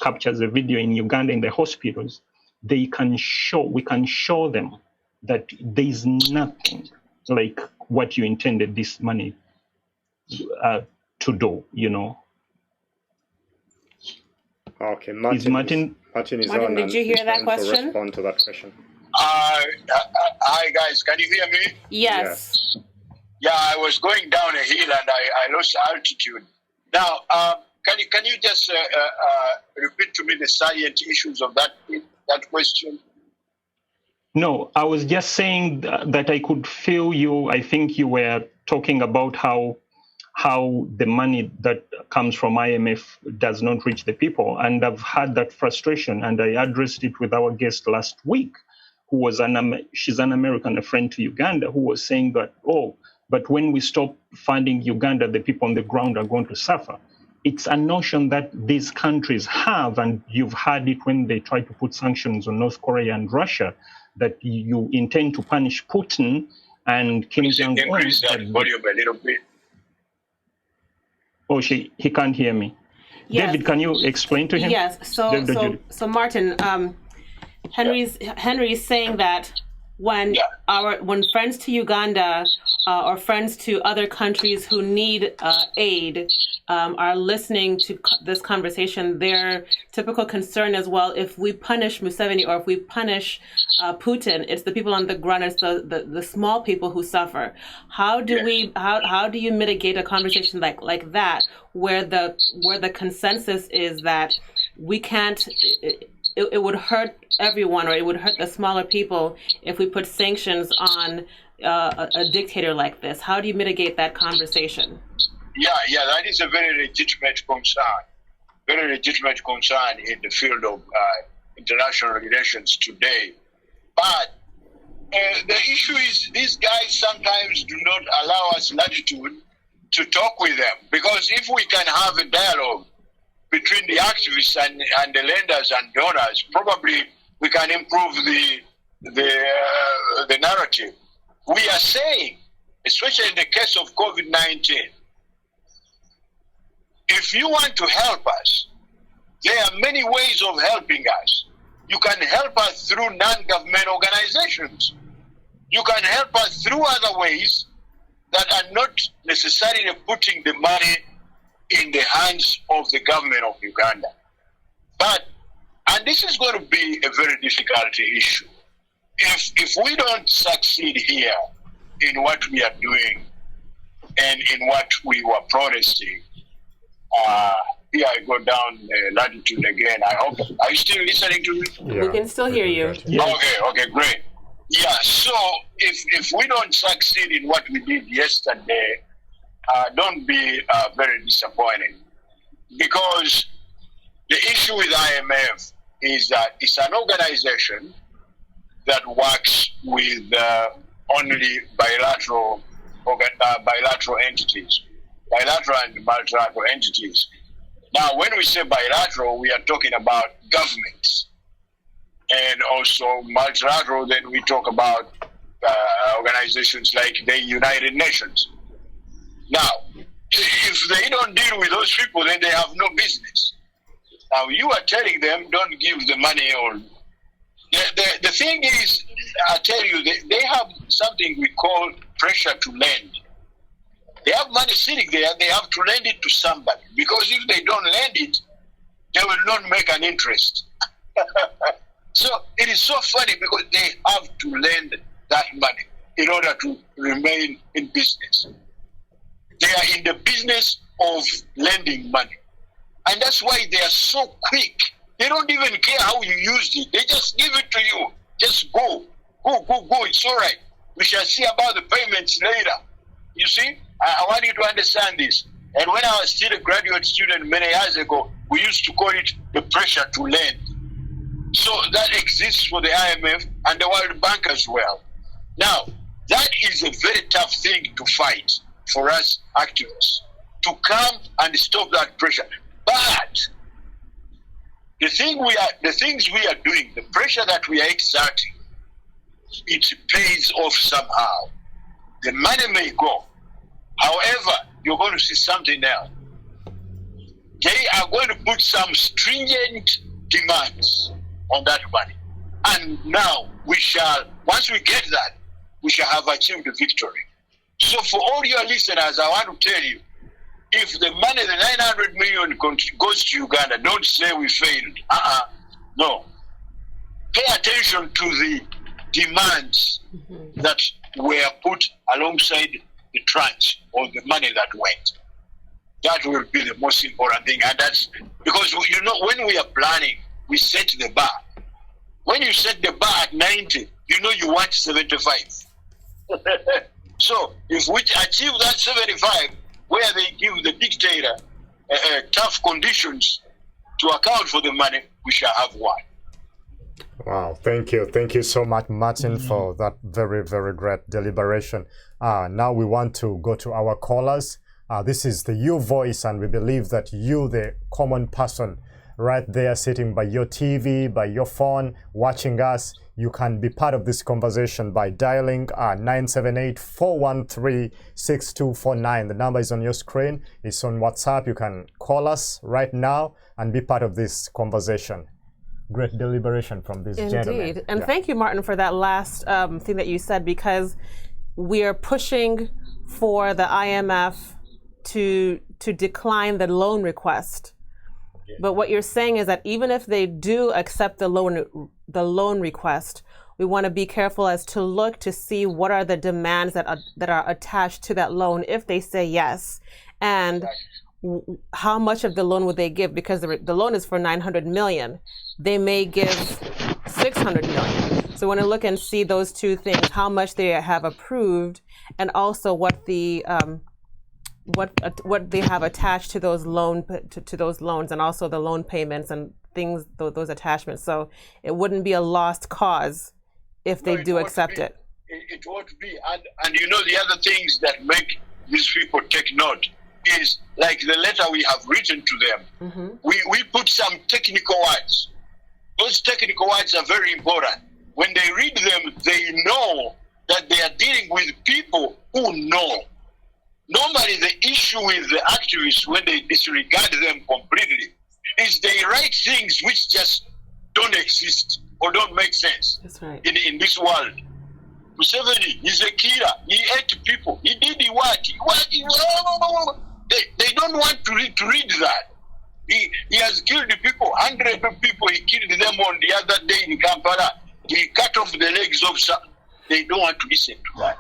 captures a video in Uganda in the hospitals, we can show them that there is nothing like what you intended this money to do, you know. Okay, Martin is on. Did you hear that question? To respond to that question. Hi guys, can you hear me? Yes. Yeah, I was going down a hill and I lost altitude. Now, can you just repeat to me the salient issues of that question? No, I was just saying that I could feel you. I think you were talking about how the money that comes from IMF does not reach the people. And I've had that frustration, and I addressed it with our guest last week, who was she's an American, a friend to Uganda, who was saying that, but when we stop funding Uganda, the people on the ground are going to suffer. It's a notion that these countries have, and you've had it when they try to put sanctions on North Korea and Russia, that you intend to punish Putin and Kim Jong-un. Increase that volume a little bit. Oh, he can't hear me. Yes. David, can you explain to him? Yes. So Martin, Henry is saying that when friends to Uganda or friends to other countries who need aid are listening to this conversation, their typical concern is, well, if we punish Museveni or if we punish Putin, it's the people on the ground, it's the small people who suffer. How do you mitigate a conversation like that, where the consensus is that we can't? It would hurt everyone, or it would hurt the smaller people if we put sanctions on a dictator like this. How do you mitigate that conversation? Yeah, that is a very legitimate concern. Very legitimate concern in the field of international relations today. But the issue is these guys sometimes do not allow us latitude to talk with them. Because if we can have a dialogue between the activists and the lenders and donors, probably we can improve the narrative. We are saying, especially in the case of COVID-19, if you want to help us, there are many ways of helping us. You can help us through non-government organizations. You can help us through other ways that are not necessarily putting the money in the hands of the government of Uganda. And this is going to be a very difficult issue. If we don't succeed here in what we are doing and in what we were protesting, here I go down latitude again. I hope. Are you still listening to me? Yeah, We can still hear you. Yes. Okay, great. Yeah, so if we don't succeed in what we did yesterday, don't be very disappointed. Because the issue with IMF is that it's an organization that works with only bilateral entities, bilateral and multilateral entities. Now, when we say bilateral, we are talking about governments. And also multilateral, then we talk about organizations like the United Nations. Now, if they don't deal with those people, then they have no business. Now, you are telling them, don't give the money. Or the thing is, I tell you, they have something we call pressure to lend. They have money sitting there, they have to lend it to somebody. Because if they don't lend it, they will not make an interest. So it is so funny because they have to lend that money in order to remain in business. They are in the business of lending money. And that's why they are so quick. They don't even care how you used it. They just give it to you. Just go. It's all right. We shall see about the payments later. You see, I want you to understand this. And when I was still a graduate student many years ago, we used to call it the pressure to lend. So that exists for the IMF and the World Bank as well. Now, that is a very tough thing to fight for us activists, to come and stop that pressure. But the things we are doing, the pressure that we are exerting, it pays off somehow. The money may go. However, you're going to see something else. They are going to put some stringent demands on that money. And now once we get that, we shall have achieved victory. So for all your listeners, I want to tell you, if the money, the 900 million goes to Uganda, don't say we failed. No. Pay attention to the demands that were put alongside the tranche or the money that went. That will be the most important thing. And that's because, when we are planning, we set the bar. When you set the bar at 90, you want 75. So if we achieve that 75, where they give the dictator tough conditions to account for the money, we shall have one. Wow, thank you. Thank you so much, Martin, for that very, very great deliberation. Now we want to go to our callers. This is the You Voice, and we believe that you, the common person, right there sitting by your TV, by your phone, watching us, you can be part of this conversation by dialing 978-413-6249. The number is on your screen. It's on WhatsApp. You can call us right now and be part of this conversation. Great deliberation from this gentleman. Indeed. And thank you, Martin, for that last thing that you said, because we are pushing for the IMF to decline the loan request. But what you're saying is that even if they do accept the loan request, we want to be careful as to look to see what are the demands that are attached to that loan if they say yes, and how much of the loan would they give, because the loan is for 900 million. They may give 600 million. So we want to look and see those two things: how much they have approved, and also what the what they have attached to those loans, and also the loan payments and things, those attachments. So it wouldn't be a lost cause if they do accept it. It won't be. And the other things that make these people take note is, like the letter we have written to them, we put some technical words. Those technical words are very important. When they read them, they know that they are dealing with people who know. Normally, the issue with the activists, when they disregard them completely, is they write things which just don't exist or don't make sense. That's right. in this world. Museveni is a killer. He ate people. He did what? They don't want to read that. He has killed people, hundreds of people. He killed them on the other day in Kampala. He cut off the legs of some. They don't want to listen to that.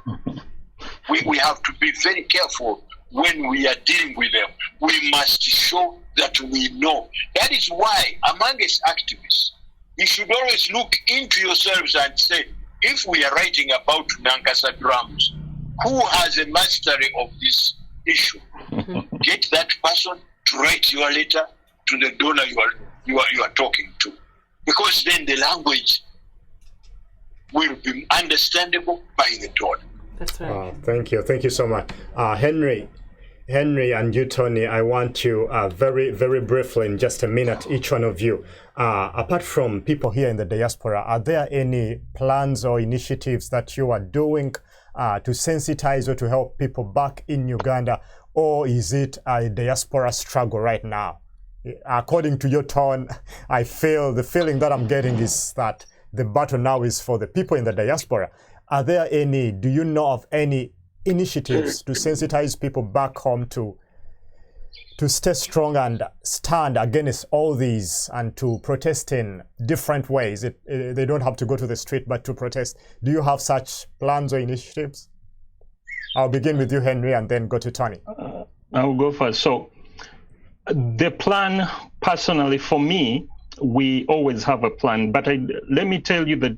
We have to be very careful when we are dealing with them. We must show that we know. That is why, among us activists, you should always look into yourselves and say, if we are writing about Nankasa drums, who has a mastery of this issue? Get that person to write your letter to the donor you are talking to, because then the language will be understandable by the donor. That's right. Thank you so much, Henry, and you, Tony. I want to very, very briefly, in just a minute, each one of you. Apart from people here in the diaspora, are there any plans or initiatives that you are doing to sensitize or to help people back in Uganda, or is it a diaspora struggle right now? According to your tone, I feel the feeling that I'm getting is that the battle now is for the people in the diaspora. Are there any, do you know of any initiatives to sensitize people back home to stay strong and stand against all these and to protest in different ways? They don't have to go to the street, but to protest. Do you have such plans or initiatives? I'll begin with you, Henry, and then go to Tony. I'll go first. So the plan, personally, for me, we always have a plan, but let me tell you that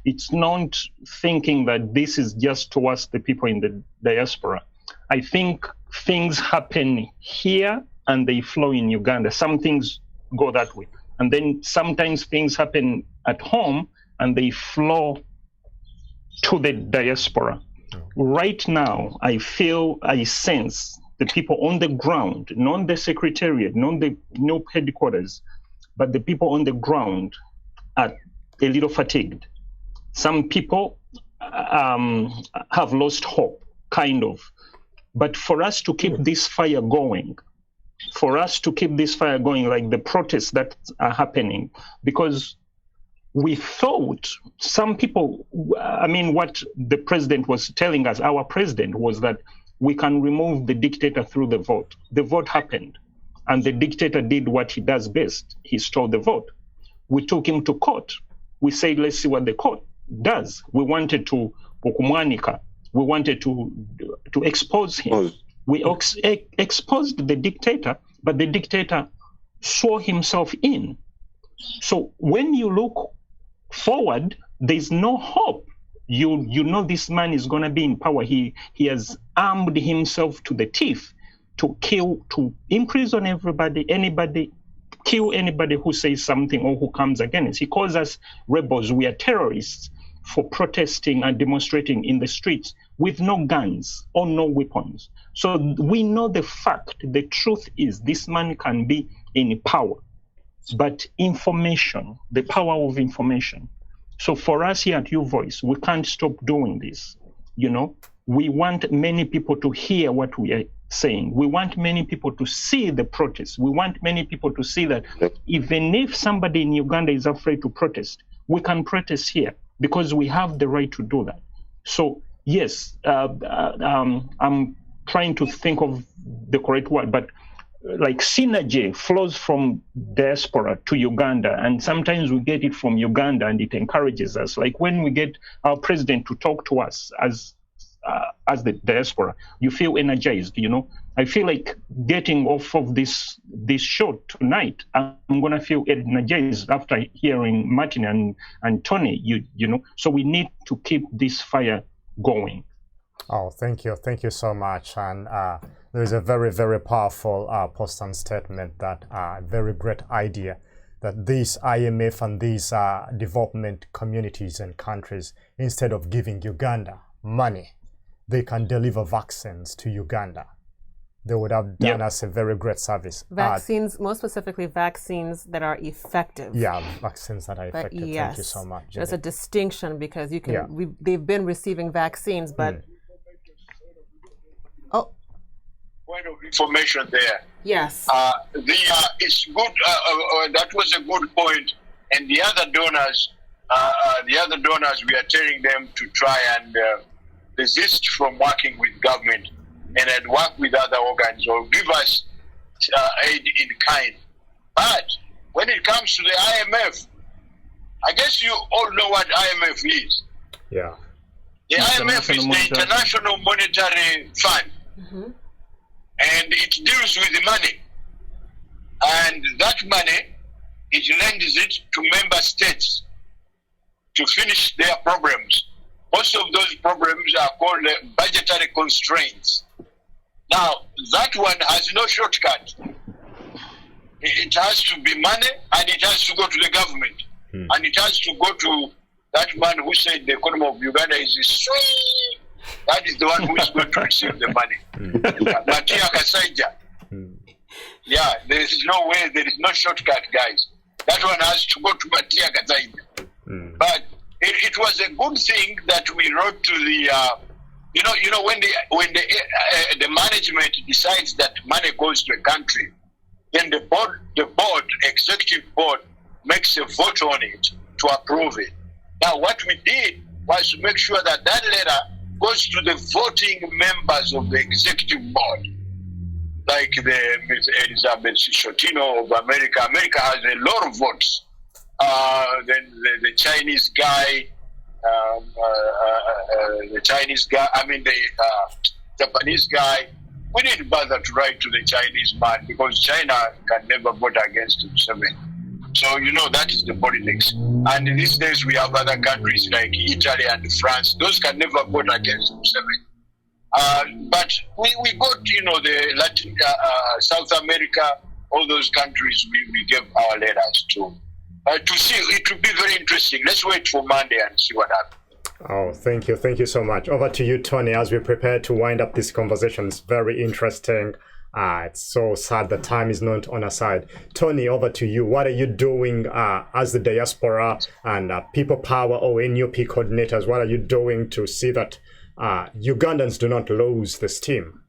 it's not thinking that this is just towards the people in the diaspora. I think things happen here and they flow in Uganda. Some things go that way. And then sometimes things happen at home and they flow to the diaspora. Right now, I sense the people on the ground, not the secretariat, no headquarters, but the people on the ground are a little fatigued. Some people have lost hope, kind of. But for us to keep this fire going, like the protests that are happening, because we thought some people, what the president was telling us, our president, was that we can remove the dictator through the vote. The vote happened, and the dictator did what he does best. He stole the vote. We took him to court. We said, let's see what the court does. We wanted to okumwanika. We wanted to expose him. We exposed the dictator, but the dictator swore himself in. So when you look forward, there's no hope. You know this man is going to be in power. He has armed himself to the teeth to kill, to imprison anybody, kill anybody who says something or who comes against. He calls us rebels. We are terrorists for protesting and demonstrating in the streets with no guns or no weapons. So we know the fact, the truth is this man can be in power, but information, the power of information. So for us here at U Voice, we can't stop doing this. We want many people to hear what we are saying. We want many people to see the protests. We want many people to see that even if somebody in Uganda is afraid to protest, we can protest here because we have the right to do that. So yes, I'm trying to think of the correct word, but like synergy flows from diaspora to Uganda, and sometimes we get it from Uganda and it encourages us. Like when we get our president to talk to us as the diaspora, you feel energized, I feel like getting off of this show tonight, I'm gonna feel energized after hearing Martin and Tony, so we need to keep this fire going. Oh, thank you so much. And there is a very, very powerful post and statement that very great idea that these IMF and these development communities and countries, instead of giving Uganda money, they can deliver vaccines to Uganda. They would have done us a very great service. Vaccines, most specifically vaccines that are effective. Yeah, vaccines that are effective. Yes, thank you so much. There's a distinction because you can. They've been receiving vaccines, but point of information there. Yes. It's good. That was a good point. And the other donors, the other donors, we are telling them to try and resist from working with government and then work with other organs or give us aid in kind. But when it comes to the IMF, I guess you all know what IMF is. Yeah. The IMF is the International Monetary Fund. Mm-hmm. And it deals with the money. And that money, it lends it to member states to finish their programs. Most of those programs are called budgetary constraints. Now, that one has no shortcut. It has to be money, and it has to go to the government. And it has to go to that man who said the economy of Uganda is sweet. That is the one who is going to receive the money. Matia Kasaija. Yeah, there is no way, there is no shortcut, guys. That one has to go to Matia Kasaija. But it was a good thing that we wrote to the, when the management decides that money goes to a country, then the executive board makes a vote on it to approve it. Now, what we did was to make sure that that letter goes to the voting members of the executive board, like the Ms. Elizabeth Shotino of America. America has a lot of votes. Then the Chinese guy, the Japanese guy. We didn't bother to write to the Chinese man because China can never vote against Museveni. So, that is the politics. And these days we have other countries like Italy and France. Those can never vote against Museveni. But we got, the Latin, South America, all those countries we gave our letters to see. It will be very interesting. Let's wait for Monday and see what happens. Oh, thank you. Thank you so much. Over to you, Tony, as we prepare to wind up this conversation. It's very interesting. It's so sad that time is not on our side. Tony, over to you. What are you doing as the diaspora and people power or NUP coordinators? What are you doing to see that Ugandans do not lose the steam?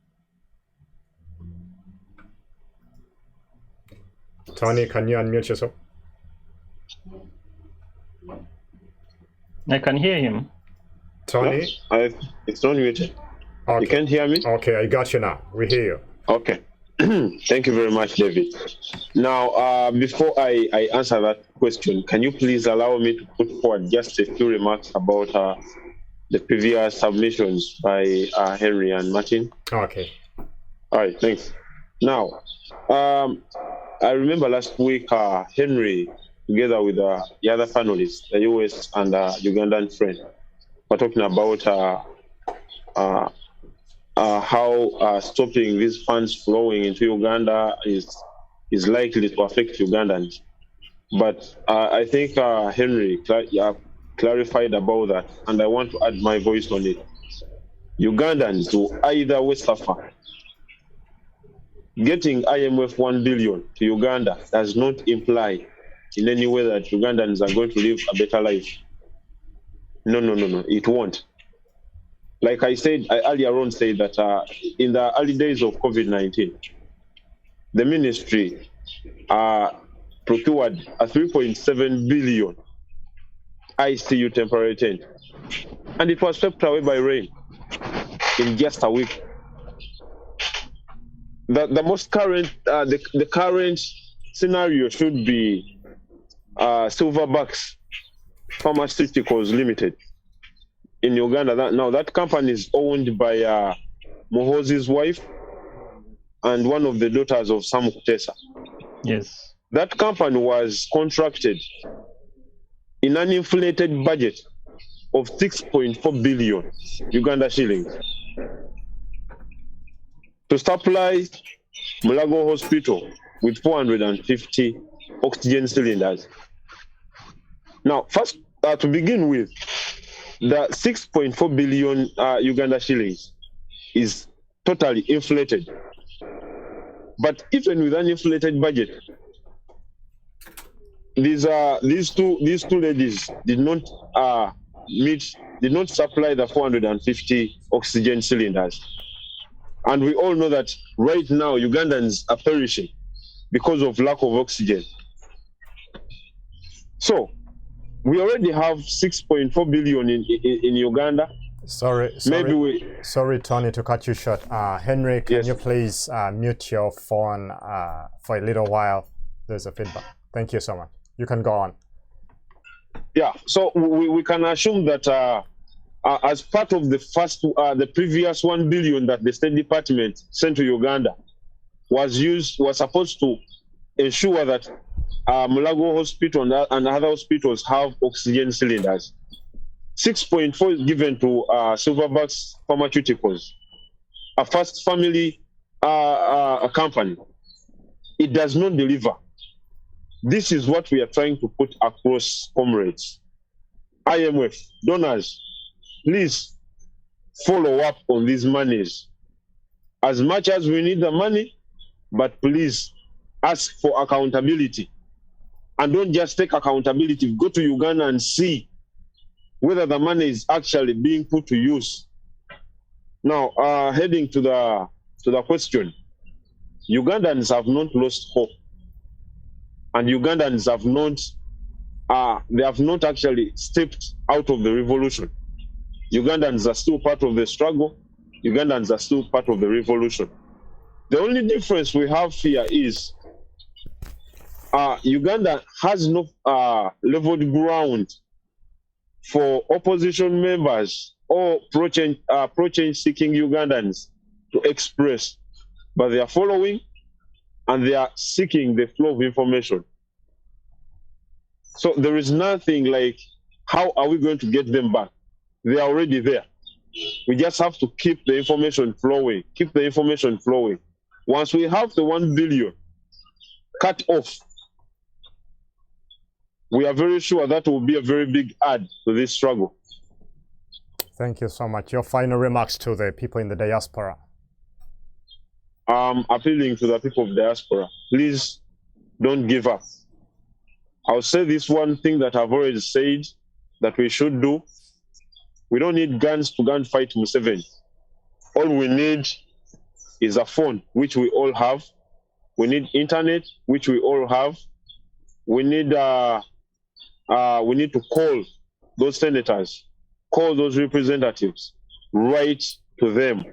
Tony, can you unmute yourself? I can hear him. Tony? It's not muted. Okay. You can't hear me? Okay, I got you now. We hear you. Okay. Thank you very much, David. Now, before I answer that question, can you please allow me to put forward just a few remarks about the previous submissions by Henry and Martin? Okay. All right, thanks. Now, I remember last week, Henry, together with the other panelists, the US and Ugandan friend, were talking about how stopping these funds flowing into Uganda is likely to affect Ugandans. But I think Henry clarified about that, and I want to add my voice on it. Ugandans will either way suffer. Getting IMF 1 billion to Uganda does not imply in any way that Ugandans are going to live a better life. No, it won't. Like I said, I earlier on said that in the early days of COVID-19, the ministry procured a 3.7 billion ICU temporary tent, and it was swept away by rain in just a week. The most current, the current scenario should be Silverbacks Pharmaceuticals Limited in Uganda. That company is owned by Muhoozi's wife and one of the daughters of Sam Kutesa. Yes. That company was contracted in an inflated budget of 6.4 billion Uganda shillings to supply Mulago Hospital with 450 oxygen cylinders. Now, first, to begin with, the 6.4 billion Uganda shillings is totally inflated. But even with an inflated budget, these two ladies did not supply the 450 oxygen cylinders. And we all know that right now Ugandans are perishing because of lack of oxygen. So We already have 6.4 billion in Uganda. Sorry, Tony, to cut you short. Henry, can you please mute your phone for a little while? There's a feedback. Thank you so much. You can go on. Yeah, so we can assume that as part of the previous 1 billion that the State Department sent to Uganda was supposed to ensure that Mulago Hospital and other hospitals have oxygen cylinders. 6.4 is given to Silverback's Pharmaceuticals, a first family company. It does not deliver. This is what we are trying to put across, comrades. IMF, donors, please follow up on these monies. As much as we need the money, but please ask for accountability. And don't just take accountability. Go to Uganda and see whether the money is actually being put to use. Now, heading to the question, Ugandans have not lost hope. And Ugandans have not actually stepped out of the revolution. Ugandans are still part of the struggle. Ugandans are still part of the revolution. The only difference we have here is Uganda has no leveled ground for opposition members or pro-change seeking Ugandans to express, but they are following and they are seeking the flow of information. So there is nothing like, how are we going to get them back? They are already there. We just have to keep the information flowing, Once we have the 1 billion cut off, we are very sure that will be a very big add to this struggle. Thank you so much. Your final remarks to the people in the diaspora. Appealing to the people of diaspora, please don't give up. I'll say this one thing that I've already said that we should do. We don't need guns to gun fight Museveni. All we need is a phone, which we all have. We need internet, which we all have. We need to call those senators, call those representatives, write to them.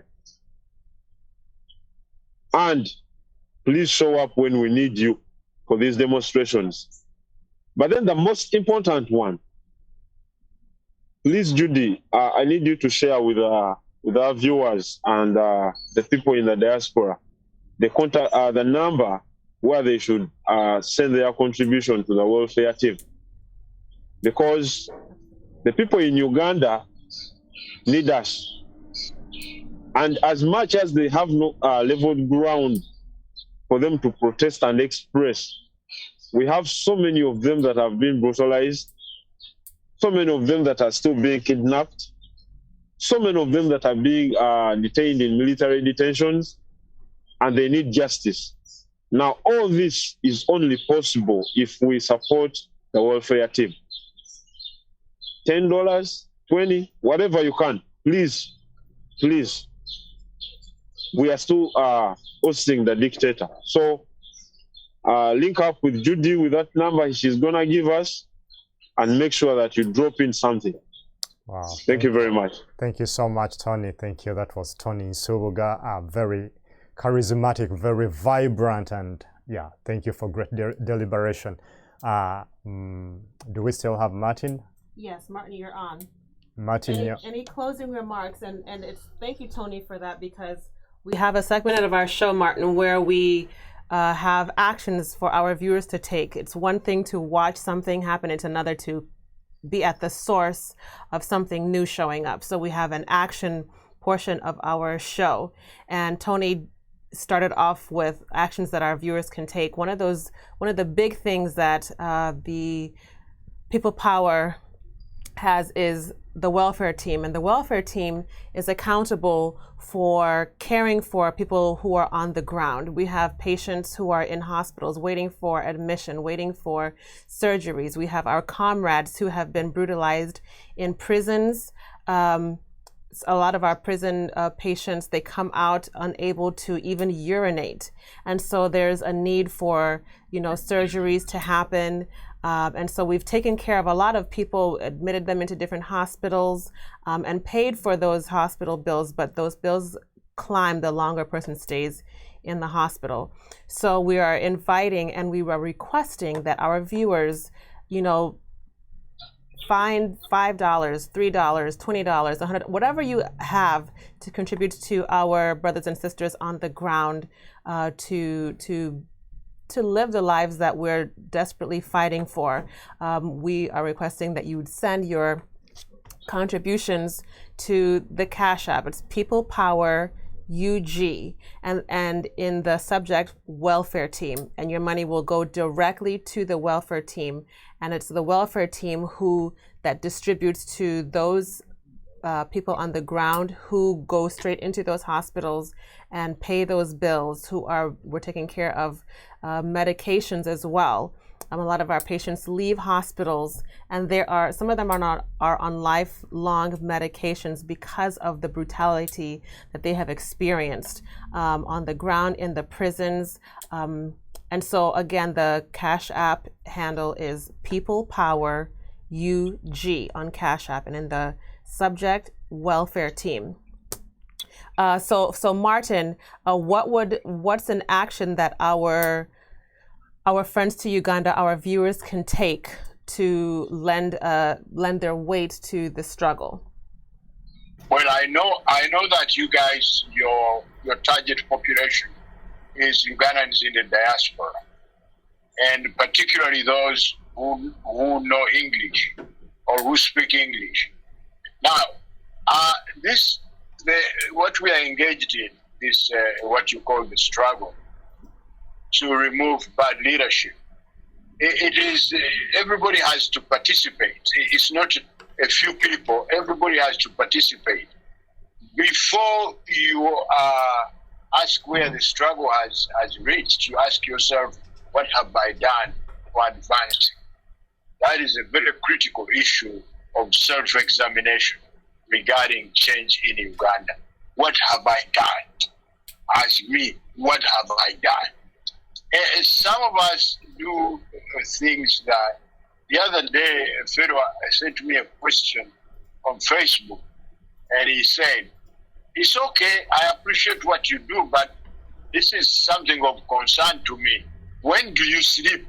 And please show up when we need you for these demonstrations. But then the most important one, please, Judy, I need you to share with our viewers and the people in the diaspora the number where they should send their contribution to the welfare team. Because the people in Uganda need us. And as much as they have no leveled ground for them to protest and express, we have so many of them that have been brutalized, so many of them that are still being kidnapped, so many of them that are being detained in military detentions, and they need justice. Now, all this is only possible if we support the welfare team. $10, $20, whatever you can, please. We are still hosting the dictator. So link up with Judy with that number she's gonna give us, and make sure that you drop in something. Wow. Thank you very much. Thank you so much, Tony. Thank you. That was Tony Nsubuga, very charismatic, very vibrant, and yeah, thank you for great deliberation. Do we still have Martin? Yes, Martin, you're on. Martin, any closing remarks? And it's thank you, Tony, for that, because we have a segment of our show, Martin, where we have actions for our viewers to take. It's one thing to watch something happen, it's another to be at the source of something new showing up. So we have an action portion of our show. And Tony started off with actions that our viewers can take. One of the big things that the People Power has is the welfare team, and the welfare team is accountable for caring for people who are on the ground. We have patients who are in hospitals waiting for admission, waiting for surgeries. We have our comrades who have been brutalized in prisons. A lot of our prison patients, they come out unable to even urinate. And so there's a need for, surgeries to happen. And so we've taken care of a lot of people, admitted them into different hospitals, and paid for those hospital bills, but those bills climb the longer a person stays in the hospital. So we are inviting and we were requesting that our viewers, find $5, $3, $20, $100, whatever you have to contribute to our brothers and sisters on the ground, to live the lives that we're desperately fighting for. We are requesting that you would send your contributions to the Cash App. It's People Power UG, and in the subject, welfare team, and your money will go directly to the welfare team, and it's the welfare team that distributes to those people on the ground who go straight into those hospitals and pay those bills, we're taking care of medications as well. A lot of our patients leave hospitals, and some of them are on lifelong medications because of the brutality that they have experienced on the ground in the prisons. And so again, the Cash App handle is People Power UG on Cash App, and in the subject, welfare team. So Martin, what's an action that our friends to Uganda, our viewers, can take to lend their weight to the struggle? Well, I know that you guys, your target population is Ugandans in the diaspora, and particularly those who know English or who speak English. Now, what we are engaged in is what you call the struggle to remove bad leadership. It is everybody has to participate. It's not a few people. Everybody has to participate. Before you ask where the struggle has reached, you ask yourself, what have I done for advancing? That is a very critical issue of self-examination regarding change in Uganda. What have I done? As me, what have I done? And some of us do things that the other day, a fellow sent me a question on Facebook, and he said, it's okay, I appreciate what you do, but this is something of concern to me. When do you sleep?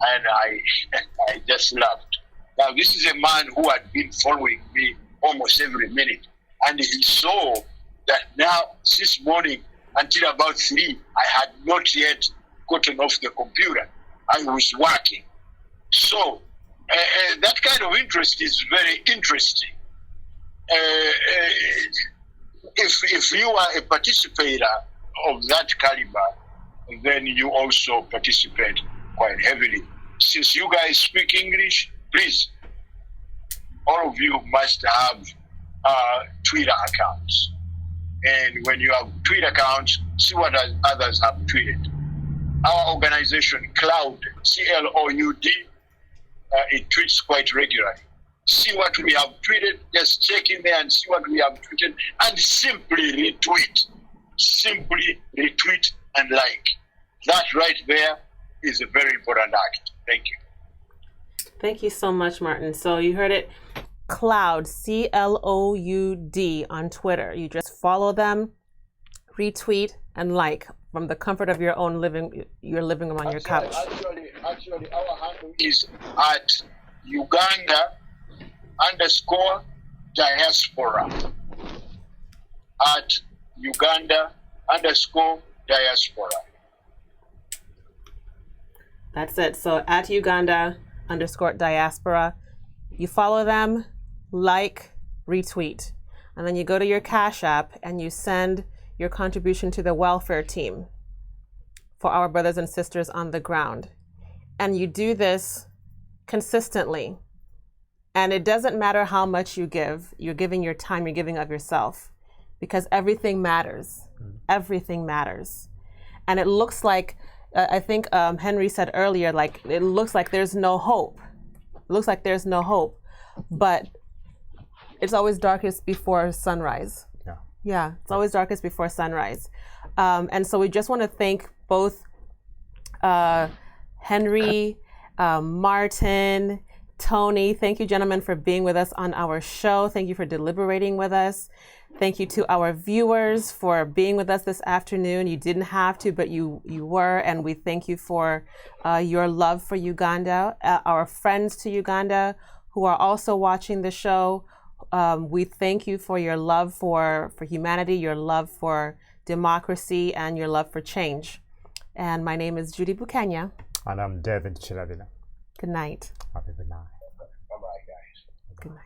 And I just laughed. Now, this is a man who had been following me almost every minute, and he saw that now, this morning, until about 3, I had not yet gotten off the computer. I was working. So that kind of interest is very interesting. If you are a participator of that caliber, then you also participate quite heavily. Since you guys speak English, please, all of you must have Twitter accounts. And when you have Twitter accounts, see what others have tweeted. Our organization, Cloud, CLOUD, it tweets quite regularly. See what we have tweeted, just check in there and see what we have tweeted, and simply retweet. Simply retweet and like. That right there is a very important act. Thank you. Thank you so much, Martin. So you heard it. Cloud, CLOUD on Twitter. You just follow them, retweet, and like from the comfort of your own living room on your couch. Actually, our handle is at Uganda_diaspora. At Uganda_diaspora. That's it. So at Uganda_diaspora. You follow them, like, retweet, and then you go to your Cash App and you send your contribution to the welfare team for our brothers and sisters on the ground. And you do this consistently. And it doesn't matter how much you give. You're giving your time, you're giving of yourself, because everything matters. Everything matters. And it looks like, I think Henry said earlier, like, it looks like there's no hope. It looks like there's no hope, but it's always darkest before sunrise. Yeah, it's always darkest before sunrise. And so we just want to thank both Henry, Martin, Tony. Thank you, gentlemen, for being with us on our show. Thank you for deliberating with us. Thank you to our viewers for being with us this afternoon. You didn't have to, but you were, and we thank you for your love for Uganda. Our friends to Uganda who are also watching the show, we thank you for your love for humanity, your love for democracy, and your love for change. And my name is Judy Bukenya. And I'm David Chilavina. Good night. Have a good night. Bye-bye, guys. Good night.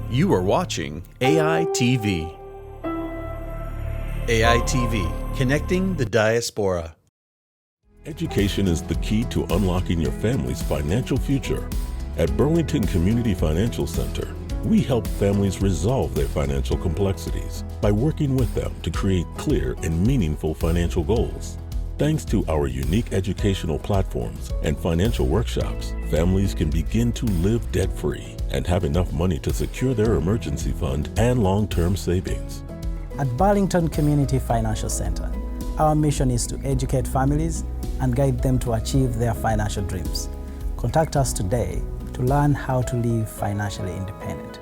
You are watching AI TV. AI TV, connecting the diaspora. Education is the key to unlocking your family's financial future. At Burlington Community Financial Center, we help families resolve their financial complexities by working with them to create clear and meaningful financial goals. Thanks to our unique educational platforms and financial workshops, families can begin to live debt-free and have enough money to secure their emergency fund and long-term savings. At Burlington Community Financial Center, our mission is to educate families and guide them to achieve their financial dreams. Contact us today to learn how to live financially independent.